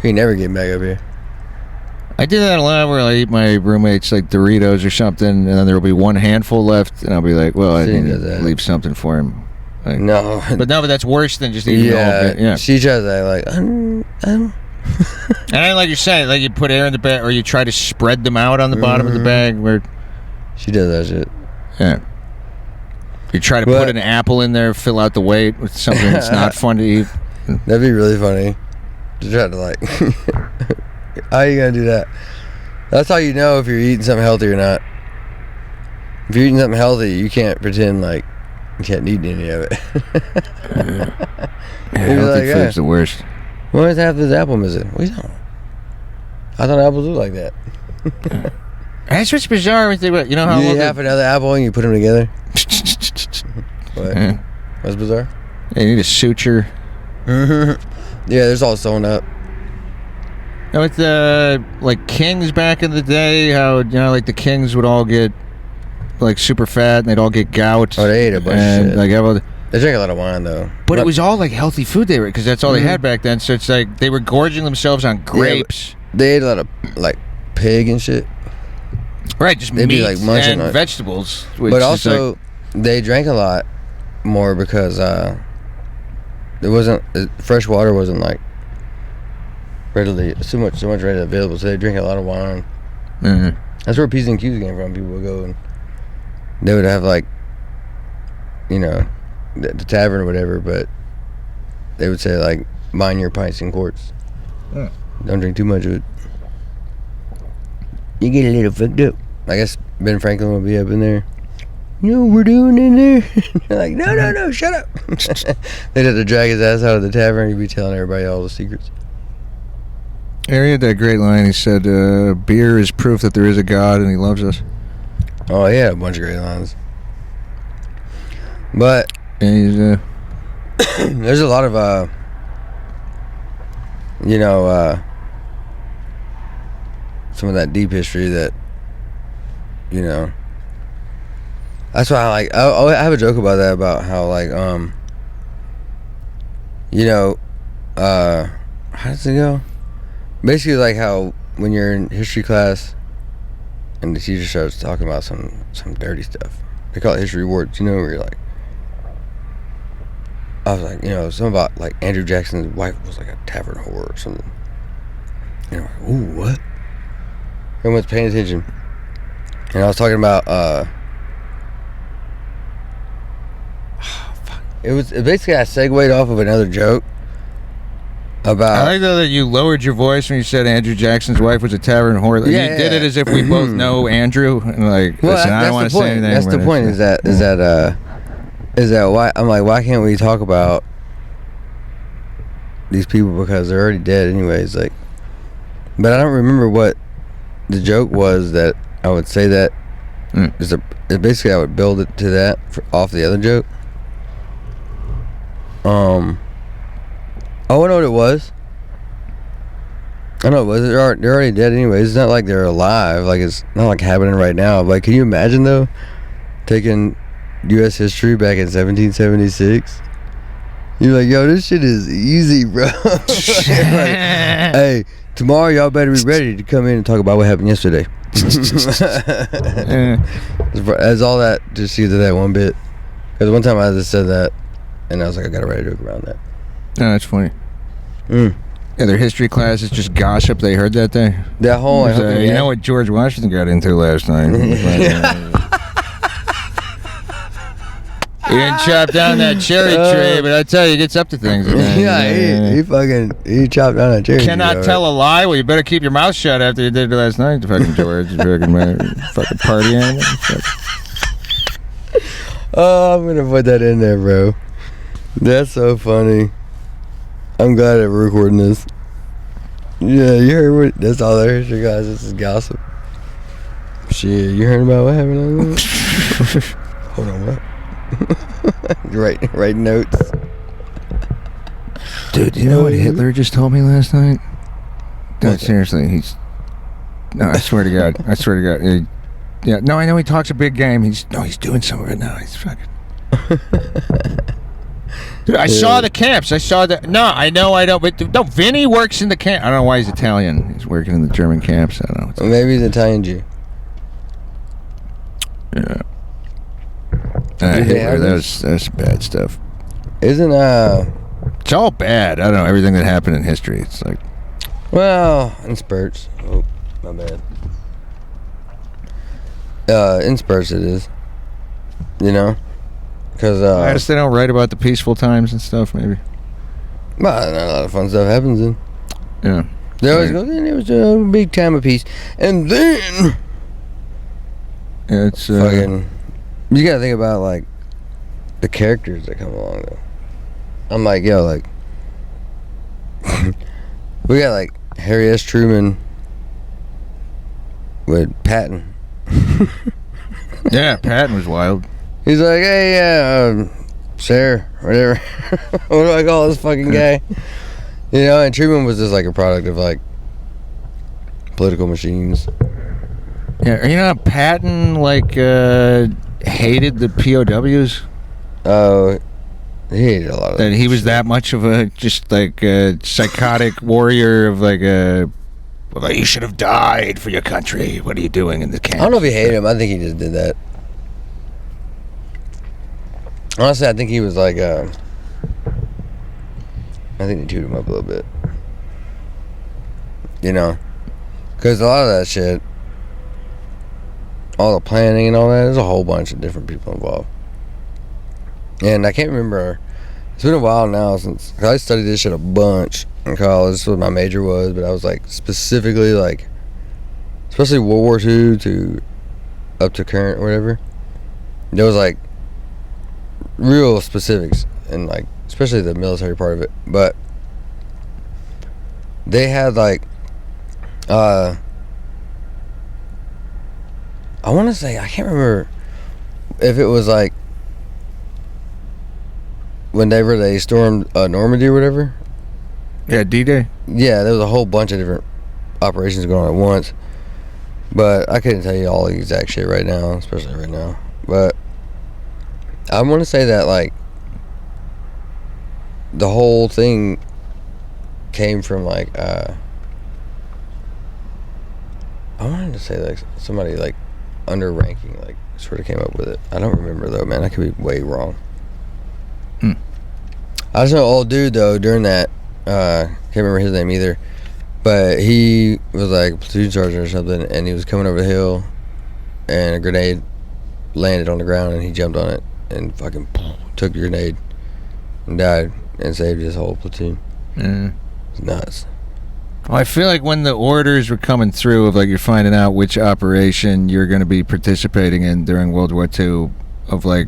You ain't never getting back up here. I do that a lot where I eat my roommates like Doritos or something, and then there'll be one handful left, and I'll be like, well, I need to leave something for him. Like, no. But that's worse than just eating all of it. Yeah. She tries to act like, I don't. And like you're saying, like you put air in the bag, or you try to spread them out on the bottom of the bag. Where she does that shit. Yeah. You try to put an apple in there, fill out the weight with something that's not fun to eat. That'd be really funny. To try to like, how are you gonna do that? That's how you know if you're eating something healthy or not. If you're eating something healthy, you can't pretend like you can't eat any of it. Healthy food's the worst. Where's half this apple missing? What are you talking about? I thought apples look like that. That's what's bizarre when you think about. You know how you eat half another apple and you put them together. What? Yeah. What's bizarre? Yeah, you need a suture. Yeah, there's all sewn up. You know, with the like kings back in the day, how like the kings would all get like super fat and they'd all get gout. Oh, they ate a bunch of shit. Like they drank a lot of wine though. But it was all like healthy food they were, because that's all they had back then. So it's like they were gorging themselves on grapes. Yeah, they ate a lot of like pig and shit. Right, just they'd meat be, like, munching and vegetables. But also, they drank a lot more because fresh water wasn't like readily so much readily available. So they drink a lot of wine. Mm-hmm. That's where P's and Q's came from. People would go and they would have like, the tavern or whatever, but they would say like, mind your pints and quarts. Yeah. Don't drink too much of it. You get a little fucked up. I guess Ben Franklin will be up in there. You know what we're doing in there? You're like, no, shut up. They'd have to drag his ass out of the tavern. He'd be telling everybody all the secrets. He had that great line. He said, beer is proof that there is a God and he loves us. Oh, yeah, a bunch of great lines. But he's, there's a lot of, some of that deep history that, that's why I have a joke about that, about how like, how does it go? Basically like how when you're in history class and the teacher starts talking about some dirty stuff, they call it history warts, where you're like, I was like, something about like Andrew Jackson's wife was like a tavern whore or something. Ooh, what? Everyone's paying attention. And I was talking about, basically I segued off of another joke about. I like though that you lowered your voice when you said Andrew Jackson's wife was a tavern whore. Like, you did it as if we both know Andrew. And like, listen, I don't want to say anything. That's the point. Is that why I'm like, why can't we talk about these people, because they're already dead anyways? Like, but I don't remember what the joke was that I would say that. Basically I would build it to that off the other joke. I know what it was. I know it was. They're already dead anyways. It's not like they're alive. Like, it's not like happening right now. Like, can you imagine though, taking U.S. history back in 1776? You're like, yo, this shit is easy, bro. Like, hey, tomorrow y'all better be ready to come in and talk about what happened yesterday. As all that, just to that one bit. Because one time I just said that, and I was like, I gotta write a joke around that. No, that's funny. Yeah, their history class is just gossip they heard that day. That whole, you know what George Washington got into last night? He didn't chop down that cherry tree, but I tell you, he gets up to things. Yeah, he chopped down that cherry tree. Cannot tell a lie? Well, you better keep your mouth shut after you did it last night, fucking George. Fucking party animal. Oh, I'm gonna put that in there, bro. That's so funny. I'm glad that we're recording this. Yeah, you heard what? That's all there is, guys. This is gossip. Shit, you heard about what happened on that? Hold on, what? Write notes. Dude, you know what Hitler just told me last night? No, seriously, no, I swear to God. Yeah, no, I know he talks a big game. He's doing some of it now. He's fucking. Dude, I saw the camps. I saw the. No, I know I don't. But no, Vinny works in the camp. I don't know why he's Italian. He's working in the German camps. I don't know. Well, maybe he's Italian Jew. Yeah. Hitler, that's bad stuff. Isn't It's all bad. I don't know, everything that happened in history. It's like, well, in spurts. Oh, my bad. In spurts it is. Because I guess they don't write about the peaceful times and stuff, maybe. well, a lot of fun stuff happens then. Yeah. They always go, then it was a big time of peace. And then Yeah, it's fucking, you gotta think about like the characters that come along though. I'm like, yo, like we got like Harry S. Truman with Patton. yeah, Patton was wild. He's like, hey, yeah, Sarah, whatever. What do I call this fucking guy? You know, and Truman was just like a product of like political machines. Yeah, you know, Patton like hated the POWs. Oh, he hated a lot of That he was shit. that much of a just like a psychotic warrior of like a. Well, you should have died for your country. What are you doing in the camp? I don't know if he hated him. I think he just did that. Honestly, I think he was like, I think they chewed him up a little bit. You know? Because a lot of that shit, all the planning and all that, there's a whole bunch of different people involved. And I can't remember, it's been a while now since, cause I studied this shit a bunch in college. This is what my major was, but I was like specifically like, especially World War II to up to current or whatever. There was like real specifics and like, especially the military part of it. But they had like, I want to say, I can't remember if it was like whenever they stormed Normandy or whatever. Yeah, D-Day. Yeah, there was a whole bunch of different operations going on at once. But I couldn't tell you all the exact shit right now, especially right now. But I want to say that like the whole thing came from like I wanted to say like somebody like under ranking like sort of came up with it. I don't remember though, man. I could be way wrong. I just know an old dude though during that can't remember his name either, but he was like a platoon sergeant or something, and he was coming over the hill and a grenade landed on the ground and he jumped on it and fucking took the grenade and died and saved his whole platoon. It's nuts. Well, I feel like when the orders were coming through of like you're finding out which operation you're going to be participating in during World War II, of like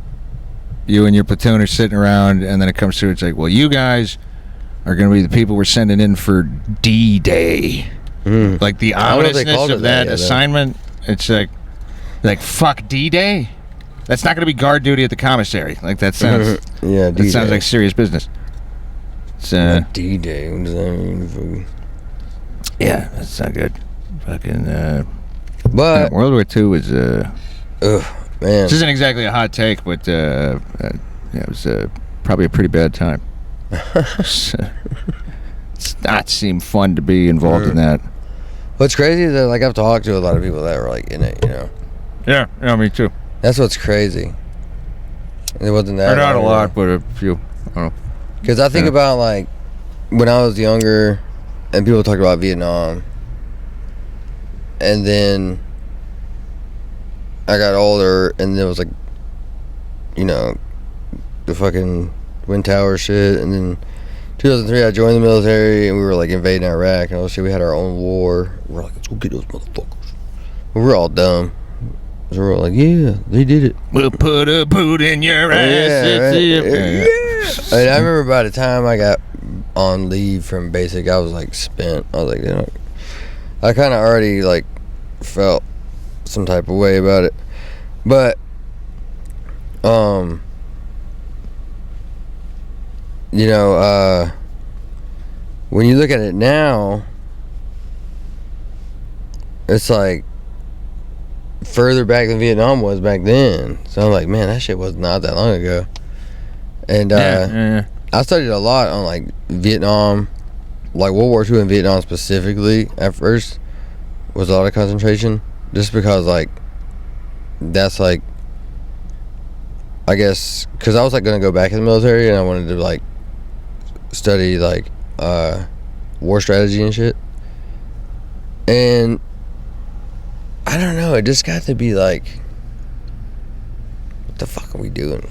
you and your platoon are sitting around, and then it comes through, it's like, well, you guys are going to be the people we're sending in for D-Day. Like the ominousness of that assignment, it's like fuck D-Day? That's not going to be guard duty at the commissary. Like that sounds yeah, that sounds like serious business. It's D-Day. What does that mean? Yeah, that's not good. Fucking but World War II was man, this isn't exactly a hot take, but yeah, it was probably a pretty bad time. It's not seem fun to be involved in that. What's crazy is that like I've talked to a lot of people that were like in it, you know. Yeah, me too. That's what's crazy. It wasn't that. Or not a lot, but a few. I don't know. Because I think about like when I was younger, and people talk about Vietnam, and then I got older, and there was like, you know, the fucking Twin Tower shit, and then 2003 I joined the military, and we were like invading Iraq, and all shit. We had our own war. We're like, let's go get those motherfuckers. But we're all dumb. So we're all like, yeah, they did it. We'll put a boot in your ass. And I remember by the time I got on leave from basic, I was like spent. I was like, you know, I kind of already like felt some type of way about it. But you know, when you look at it now, it's like further back than Vietnam was back then. So I'm like, man, that shit was not that long ago. And I studied a lot on like Vietnam, like World War II and Vietnam specifically. At first was a lot of concentration, just because like that's like, I guess, because I was like gonna go back in the military, and I wanted to like study like war strategy and shit. And I don't know, it just got to be like, what the fuck are we doing?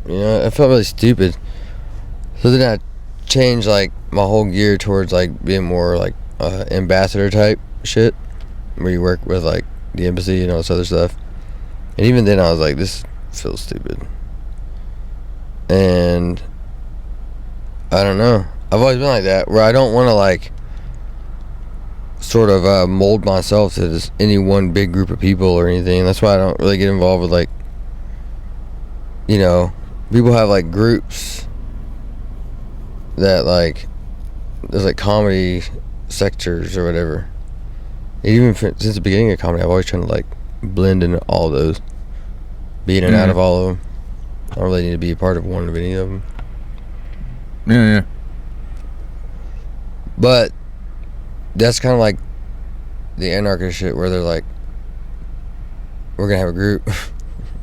You know, I felt really stupid. So then I changed like my whole gear towards like being more like ambassador type shit, where you work with like the embassy and all this other stuff. And even then I was like, this feels stupid. And I don't know. I've always been like that, where I don't want to like sort of mold myself to just any one big group of people or anything. That's why I don't really get involved with like, you know, people have like groups that like, there's like comedy sectors or whatever. Even since the beginning of comedy, I've always tried to like blend into all of those, be in and out of all of them. I don't really need to be a part of one of any of them. Yeah. But that's kind of like the anarchist shit, where they're like, we're gonna have a group,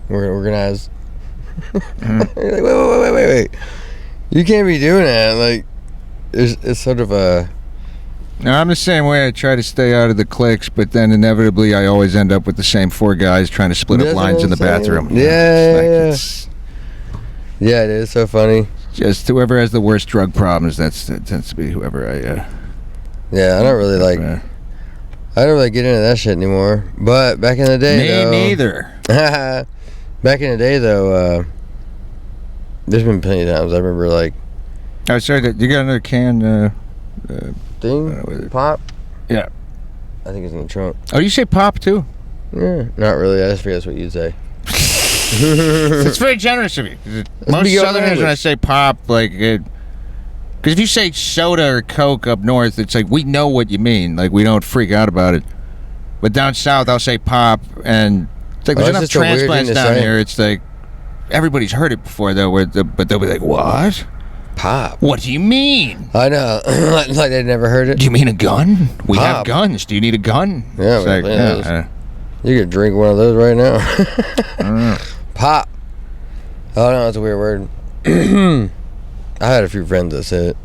we're gonna organize. You're like, wait, you can't be doing that. Like, it's sort of a. No, I'm the same way. I try to stay out of the cliques, but then inevitably I always end up with the same 4 guys trying to split up lines in the bathroom. Yeah. Yeah, it is so funny. Just whoever has the worst drug problems, that tends to be whoever I. Yeah, I don't really like. I don't really get into that shit anymore. But back in the day, Me neither. Back in the day, though, there's been plenty of times I remember like. Oh, sorry. You got another can? Thing? Pop? Yeah. I think it's in the trunk. Oh, you say pop too? Yeah, not really. I just figured that's what you'd say. It's very generous of you. Most Southerners, when I say pop, like, because if you say soda or Coke up north, it's like we know what you mean. Like, we don't freak out about it. But down south, I'll say pop, and it's like there's enough transplants down here. It's like everybody's heard it before, though. But they'll be like, "What? Pop? What do you mean?" I know, like they'd never heard it. Do you mean a gun? We have guns. Do you need a gun? Yeah, it's like, you could drink one of those right now. Pop. Oh no, that's a weird word. I had a few friends that said it.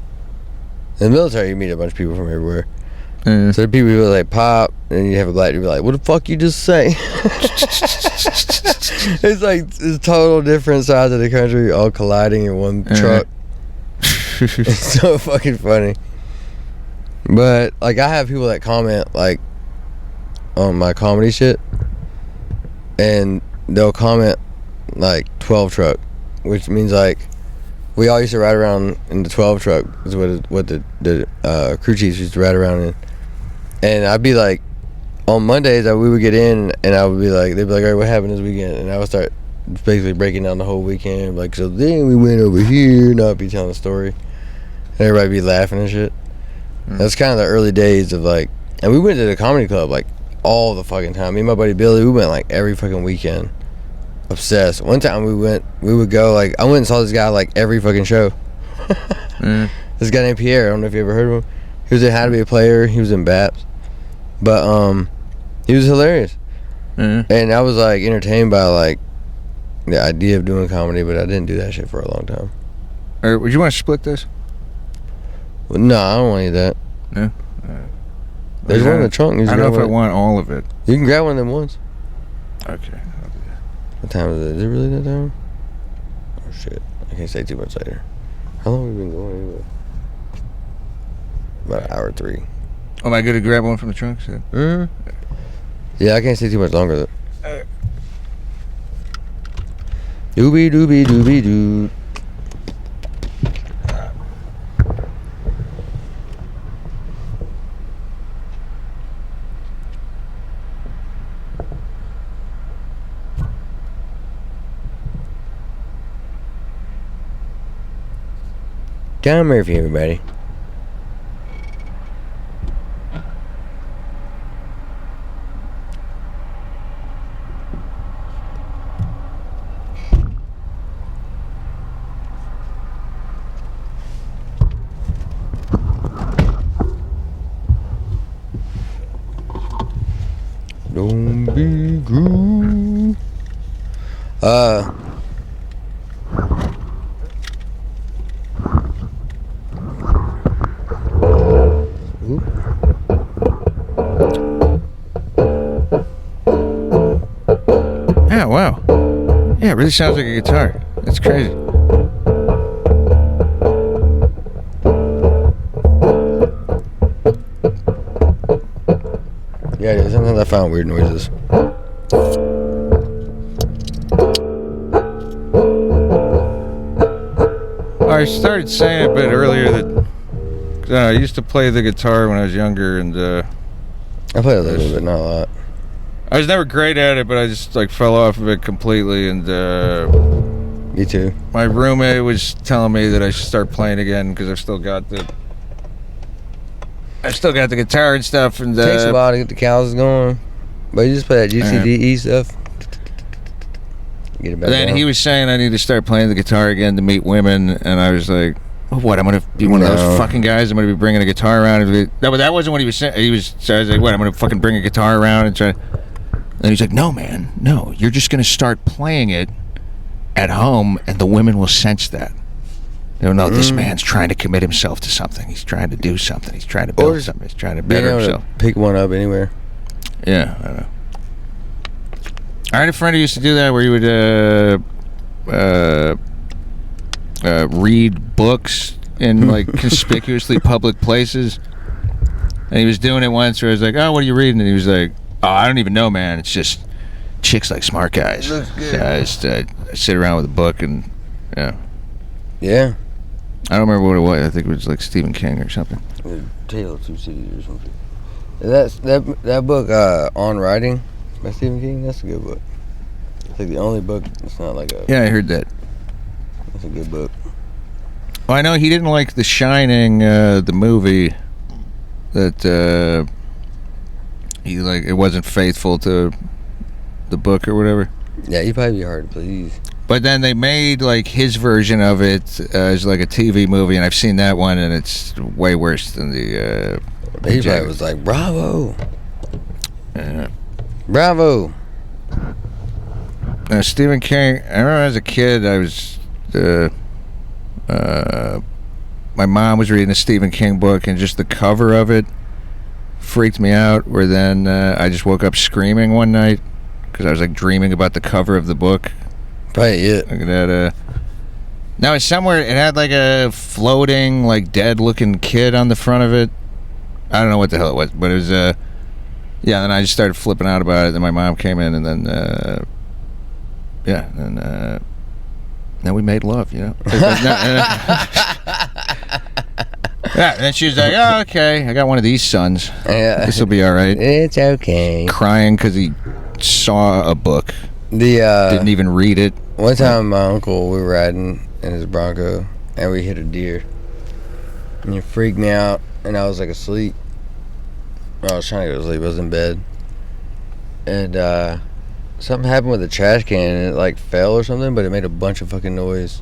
In the military, you meet a bunch of people from everywhere. So the people who like pop, and you have a black dude be like, "What the fuck you just say?" It's like it's total different sides of the country all colliding in one truck. It's so fucking funny. But like, I have people that comment like on my comedy shit, and they'll comment like 12 truck, which means like we all used to ride around in the 12 truck is what the crew chiefs used to ride around in. And I'd be like, on Mondays we would get in, and I would be like, they'd be like, "All right, what happened this weekend?" And I would start basically breaking down the whole weekend, like, so then we went over here, and I'd be telling the story, and everybody be laughing and shit. That's kind of the early days of like, and we went to the comedy club like all the fucking time. Me and my buddy Billy, we went like every fucking weekend. Obsessed. One time we would go like, I went and saw this guy like every fucking show. This guy named Pierre, I don't know if you ever heard of him. He was in How to Be a Player, he was in BAPS. But he was hilarious. And I was like entertained by like the idea of doing comedy, but I didn't do that shit for a long time. Would you want to split this? Well, no, I don't want any of that. No? There's one in the trunk. I don't know if I want all of it. You can grab one of them once. Okay. What time is it? Is it really that time? Oh shit. I can't say too much later. How long have we been going anyway? About an hour 3. Oh, am I good to grab one from the trunk? Yeah, I can't say too much longer though. Doobie doobie doobie doo. John Murphy, everybody. Don't be good. Yeah, wow. Yeah, it really sounds like a guitar. That's crazy. I found weird noises. I started saying a bit earlier that I used to play the guitar when I was younger, and I play a little bit, not a lot. I was never great at it, but I just like fell off of it completely. And Me too. my roommate was telling me that I should start playing again because I've still got the guitar and stuff. And Takes a while to get the cows going, but you just play that GCDE stuff. Get it back then down. he was saying I need to start playing the guitar again to meet women, and I was like, oh, what? I'm gonna be one of those fucking guys. I'm gonna be bringing a guitar around. No, but that wasn't what he was saying. So I was like, what? I'm gonna fucking bring a guitar around and try. And he's like, no, man, no. You're just gonna start playing it at home, and the women will sense that. They'll know this man's trying to commit himself to something. He's trying to do something. He's trying to build something. He's trying to better himself. Pick one up anywhere. Yeah, I don't know. I had a friend who used to do that, where he would read books in like conspicuously public places. And he was doing it once where I was like, oh, what are you reading? And he was like, oh, I don't even know, man. It's just chicks like smart guys. Looks good. So I just sit around with a book and, yeah. Yeah. I don't remember what it was. I think it was like Stephen King or something. Tale of Two Cities or something. That book, On Writing by Stephen King, that's a good book. It's like the only book that's not like a... Yeah, I heard that. That's a good book. Well, I know he didn't like The Shining, the movie, that he like it wasn't faithful to the book or whatever. Yeah, he'd probably be hard to please. But then they made like his version of it as like a TV movie, and I've seen that one, and it's way worse than the. He probably was like, "Bravo, Yeah. bravo." Stephen King. I remember as a kid, I was. My mom was reading a Stephen King book, and just the cover of it freaked me out. Where then I just woke up screaming one night because I was like dreaming about the cover of the book. Probably it. Look at that. Now it's somewhere. It had like a floating, like dead-looking kid on the front of it. I don't know what the hell it was, but it was. Yeah. Then I just started flipping out about it. Then my mom came in, and then. Yeah. And then we made love. You know. Yeah. And then she was like, "Oh, okay. I got one of these sons. Yeah. This will be all right." It's okay. Crying because he saw a book. The Didn't even read it. one time my uncle, we were riding in his Bronco and we hit a deer, and it freaked me out, and I was like asleep. I was trying to go to sleep. I was in bed, and something happened with the trash can, and it like fell or something, but it made a bunch of fucking noise.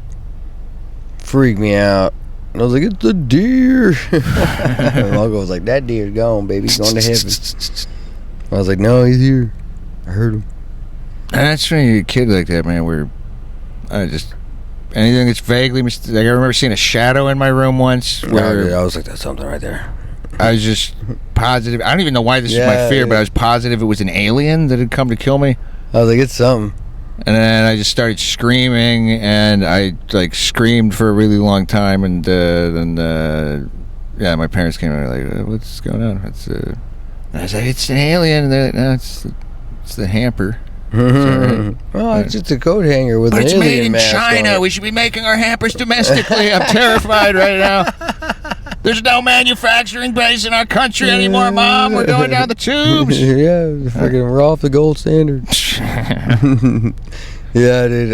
Freaked me out. And I was like, "It's a deer." And my uncle was like, "That deer's gone, baby. He's going to heaven." I was like, "No, he's here. I heard him." And that's when you're a kid like that, man, where I just anything that's vaguely like I remember seeing a shadow in my room once where I was like, "That's something right there." I was just positive. I don't even know why this is my fear, but I was positive it was an alien that had come to kill me. I was like, "It's something." And then I just started screaming, and I like screamed for a really long time, and then yeah, my parents came and were like, "What's going on?" And I was like, "It's an alien." And they're like, "No, it's the hamper." Right. Oh, it's just a coat hanger with but an alien it's made in mask China. on it. We should be making our hampers domestically. I'm terrified right now. There's no manufacturing base in our country anymore, Mom. We're going down the tubes. Yeah, freaking we're off the gold standard. Yeah, dude.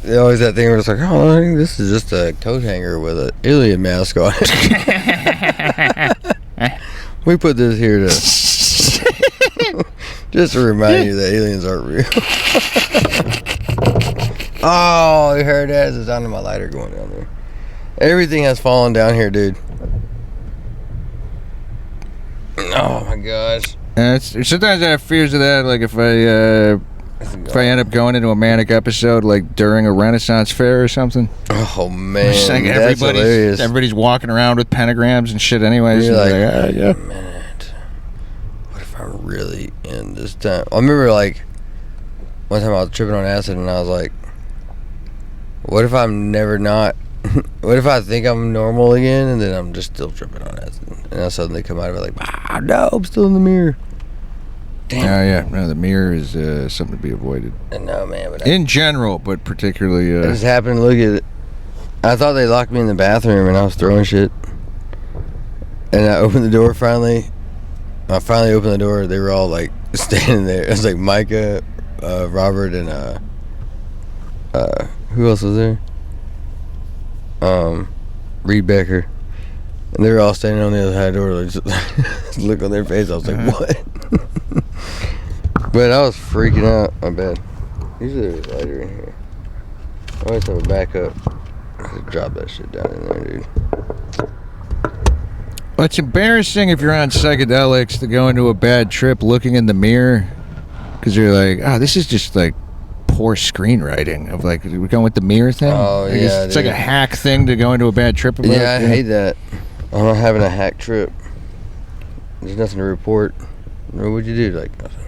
They always that thing where it's like, "Oh, I think this is just a coat hanger with an alien mask on it." We put this here to just to remind you that aliens aren't real. Oh, you heard that? It's the sound of my lighter going down there. Everything has fallen down here, dude. Oh my gosh. Sometimes I have fears of that. Like if I end up going into a manic episode, like during a Renaissance fair or something. Oh man, it's like that's hilarious. everybody's walking around with pentagrams and shit. Anyways, you're like, yeah. Wait a minute. What if I'm really in this time? I remember like one time I was tripping on acid, and I was like, what if I'm never not? What if I think I'm normal again, and then I'm just still tripping on acid, and I suddenly come out of it like, no, I'm still in the mirror. Damn. Oh, yeah. No, the mirror is something to be avoided. No, man. But in general, but particularly... I just happened to look at it. I thought they locked me in the bathroom and I was throwing shit. And I opened the door finally. I finally opened the door. They were all like standing there. It was like Micah, Robert, and who else was there? Reed Becker. And they were all standing on the other side of the door, like, just look on their face. I was like, what? But I was freaking out. My bad. Usually there's a lighter in here. I always have a backup. Just drop that shit down in there, dude. Well, it's embarrassing if you're on psychedelics to go into a bad trip looking in the mirror, because you're like, oh, this is just like poor screenwriting of like, we're going with the mirror thing. Oh, like, yeah, it's like a hack thing to go into a bad trip about. Yeah, I hate that. I'm not having a hack trip. There's nothing to report. What would you do? Like nothing.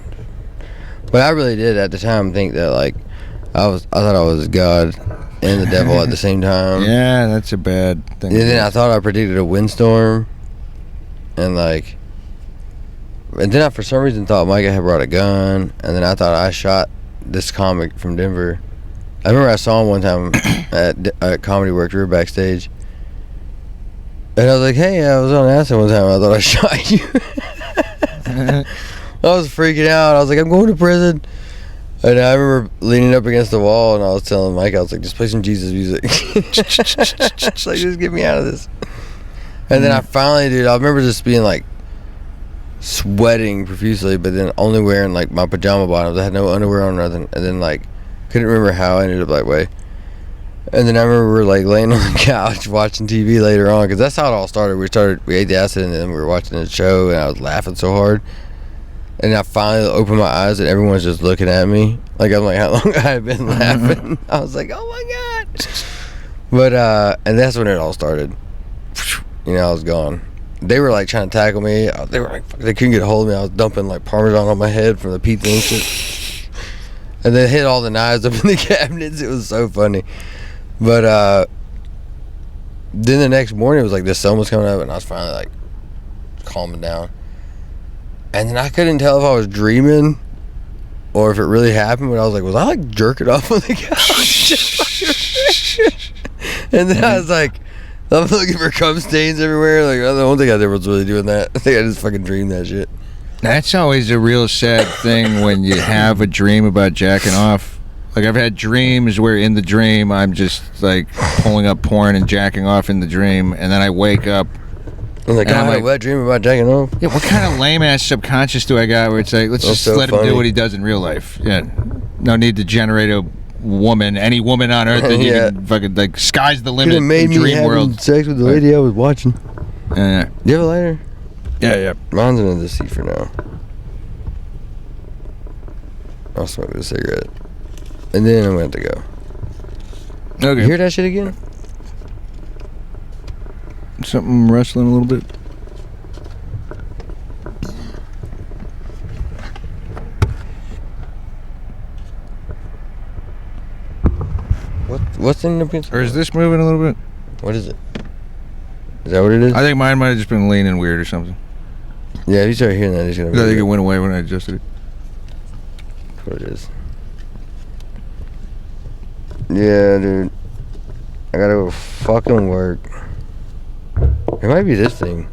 But I really did at the time think that like I thought I was God and the devil at the same time. Yeah, that's a bad thing. And then I thought I predicted a windstorm, and then I for some reason thought Micah had brought a gun, and then I thought I shot this comic from Denver. I remember I saw him one time at Comedy Works. We were backstage, and I was like, "Hey, I was on acid one time. I thought I shot you." I was freaking out. I was like, "I'm going to prison." And I remember leaning up against the wall, and I was telling Mike, I was like, just play some Jesus music. Like, just get me out of this. And then I finally, dude, I remember just being like sweating profusely, but then only wearing like my pajama bottoms. I had no underwear on or nothing. And then like, couldn't remember how I ended up that way. And then I remember like laying on the couch watching TV later on, because that's how it all started. We ate the acid, and then we were watching the show, and I was laughing so hard. And I finally opened my eyes, and everyone's just looking at me. Like, I'm like, how long I had been laughing? I was like, oh my God. But, and that's when it all started. You know, I was gone. They were like trying to tackle me. They were like, they couldn't get a hold of me. I was dumping like Parmesan on my head from the pizza and shit. And they hit all the knives up in the cabinets. It was so funny. But, then the next morning, it was like the sun was coming up, and I was finally like calming down. And then I couldn't tell if I was dreaming or if it really happened, but I was like, was I like jerking off on the couch? And then I was like, I'm looking for cum stains everywhere. Like, I don't think I ever was really doing that. I think I just fucking dreamed that shit. That's always a real sad thing when you have a dream about jacking off. Like, I've had dreams where in the dream I'm just like pulling up porn and jacking off in the dream, and then I wake up. I'm like, I had a wet dream about jacking off. Yeah, what kind of lame ass subconscious do I got where it's like, let's just let him do what he does in real life? Yeah, no need to generate a woman, any woman on earth that you can fucking like. Sky's the limit. Could have made in me dream world. having sex with the lady I was watching. Yeah. Do you have a lighter? Yeah. Mine's under the seat for now. I'll smoke a cigarette, and then I'm going to go. Okay. You hear that shit again? Something rustling a little bit. What's in the pizza? Or is this moving a little bit? What is it? Is that what it is? I think mine might have just been leaning weird or something. Yeah, if you start hearing that, it's gonna be. I think it went away when I adjusted it. That's what it is. Yeah, dude. I gotta go fucking work. It might be this thing.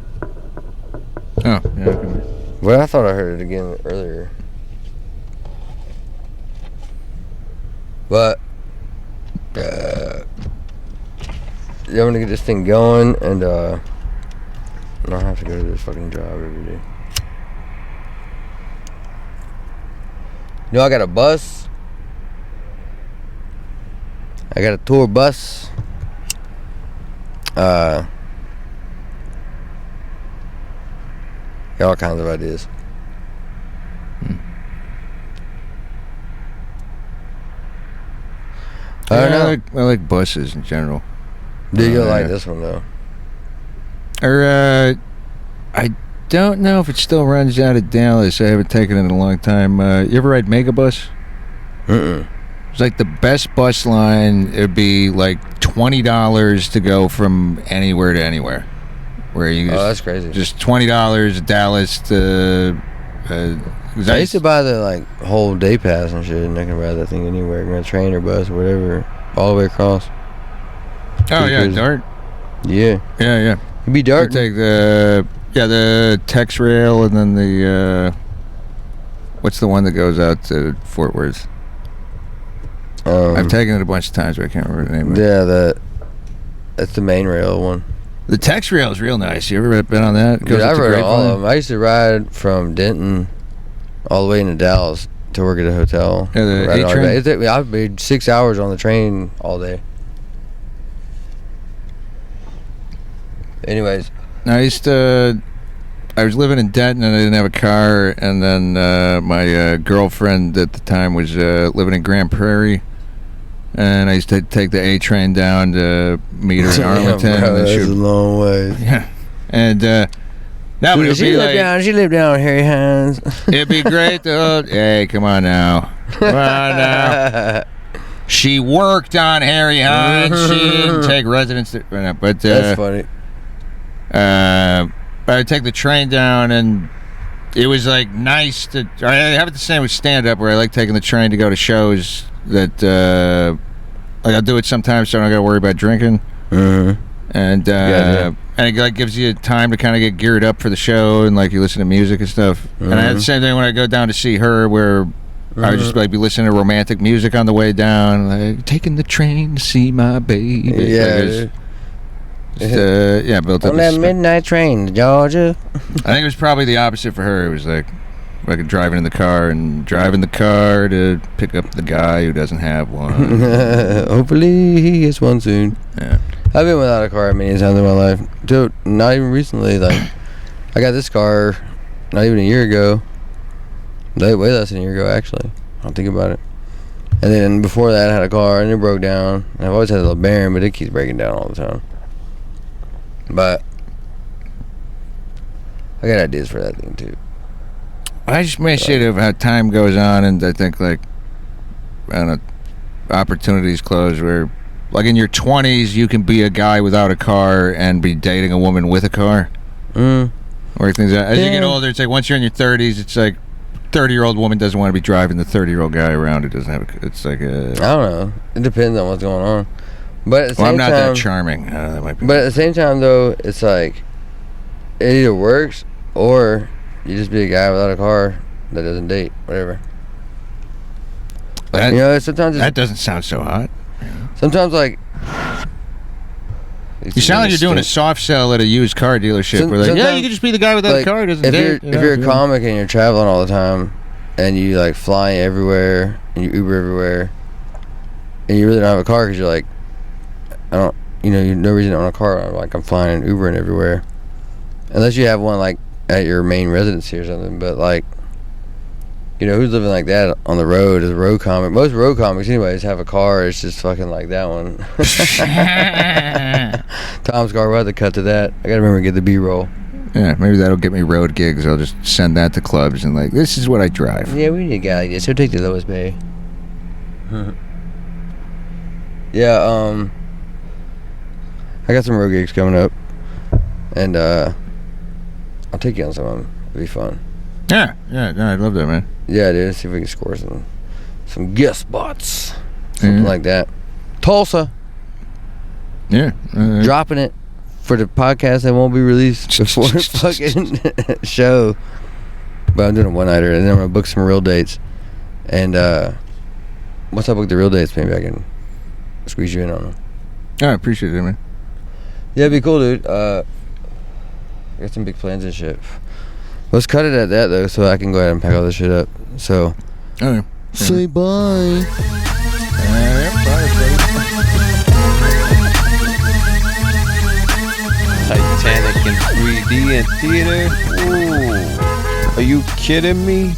Oh, yeah. Okay. But I thought I heard it again earlier. But yeah, I'm gonna get this thing going, and I don't have to go to this fucking job every day. You know, I got a bus. I got a tour bus. Got all kinds of ideas. I don't know. I like buses in general. Do you like this one though? Or I don't know if it still runs out of Dallas. I haven't taken it in a long time. You ever ride Megabus? It's like the best bus line. It'd be like $20 to go from anywhere to anywhere. Where you just, that's crazy. Just $20 Dallas to I used to buy the like whole day pass and shit, and I can ride that thing anywhere, on a train or bus or whatever, all the way across. Oh yeah, Dart. Yeah. Yeah. It'd be Dart. I take the Tex Rail, and then the what's the one that goes out to Fort Worth? I've taken it a bunch of times, but I can't remember the name of it. Yeah, that's the main rail one. The Tex Rail is real nice. You ever been on that? Dude, I rode all of them. I used to ride from Denton all the way into Dallas to work at a hotel. Yeah, the A train. I've made 6 hours on the train all day. Anyways, I was living in Denton and I didn't have a car, and then my girlfriend at the time was living in Grand Prairie, and I used to take the A train down to meet her in Arlington. Yeah, bro, and that's a long way. Yeah, and now she lived down Harry Hines. It'd be great though. Hey, come on now. She worked on Harry Hines. She didn't take residence, but that's funny. I take the train down, and it was like nice to. I have it the same with stand up, where I like taking the train to go to shows that like I'll do it sometimes, so I don't got to worry about drinking. Mm-hmm. And and it like gives you time to kind of get geared up for the show, and like you listen to music and stuff. Mm-hmm. And I had the same thing when I go down to see her, where I would just like be listening to romantic music on the way down, like taking the train to see my baby. Yeah. Built up on that midnight train to Georgia. I think it was probably the opposite for her. It was like driving the car to pick up the guy who doesn't have one. Hopefully he gets one soon. Yeah. I've been without a car many times in my life. Dude, not even recently. Like, I got this car not even a year ago. Way less than a year ago, actually. I'll think about it. And then before that, I had a car and it broke down. And I've always had a LeBaron, but it keeps breaking down all the time. But I got ideas for that thing too. I just may say of how time goes on, and I think like I don't know, opportunities close where like in your 20s you can be a guy without a car and be dating a woman with a car. Or things as you get older, it's like once you're in your 30s, it's like 30-year-old woman doesn't want to be driving the 30-year-old guy around who doesn't have a. It's like a. I don't know. It depends on what's going on. But at the same I'm not time, that charming. That might be. But at the same time, though, it's like it either works or you just be a guy without a car that doesn't date, whatever. That, you know, sometimes that doesn't sound so hot. Sometimes, like, you sound like you're doing a soft sell at a used car dealership. Where like, yeah, you can just be the guy without a car who doesn't date. If you're a comic and you're traveling all the time, and you like fly everywhere and you Uber everywhere, and you really don't have a car because you're like, you no reason to own a car. Like, I'm flying and Ubering everywhere, unless you have one like at your main residency or something. But like, you know, who's living like that on the road as a road comic? Most road comics, anyways, have a car. It's just fucking like that one. Tom's car. We'll have to cut to that. I gotta remember to get the B-roll. Yeah, maybe that'll get me road gigs. I'll just send that to clubs and like, this is what I drive. Yeah, we need a guy like this. He'll take the lowest pay. Yeah, I got some road gigs coming up, and I'll take you on some of them. It'll be fun. Yeah, I'd love that, man. Yeah, dude. See if we can score some guest spots, something like that. Tulsa. Yeah, dropping it for the podcast that won't be released before the fucking show. But I'm doing a one-nighter, and then I'm gonna book some real dates. And once I book the real dates, maybe I can squeeze you in on them. I appreciate it, man. Yeah, it'd be cool, dude. I got some big plans and shit. Let's cut it at that, though, so I can go ahead and pack all this shit up. So, say bye. Titanic in 3D in theater? Ooh, are you kidding me?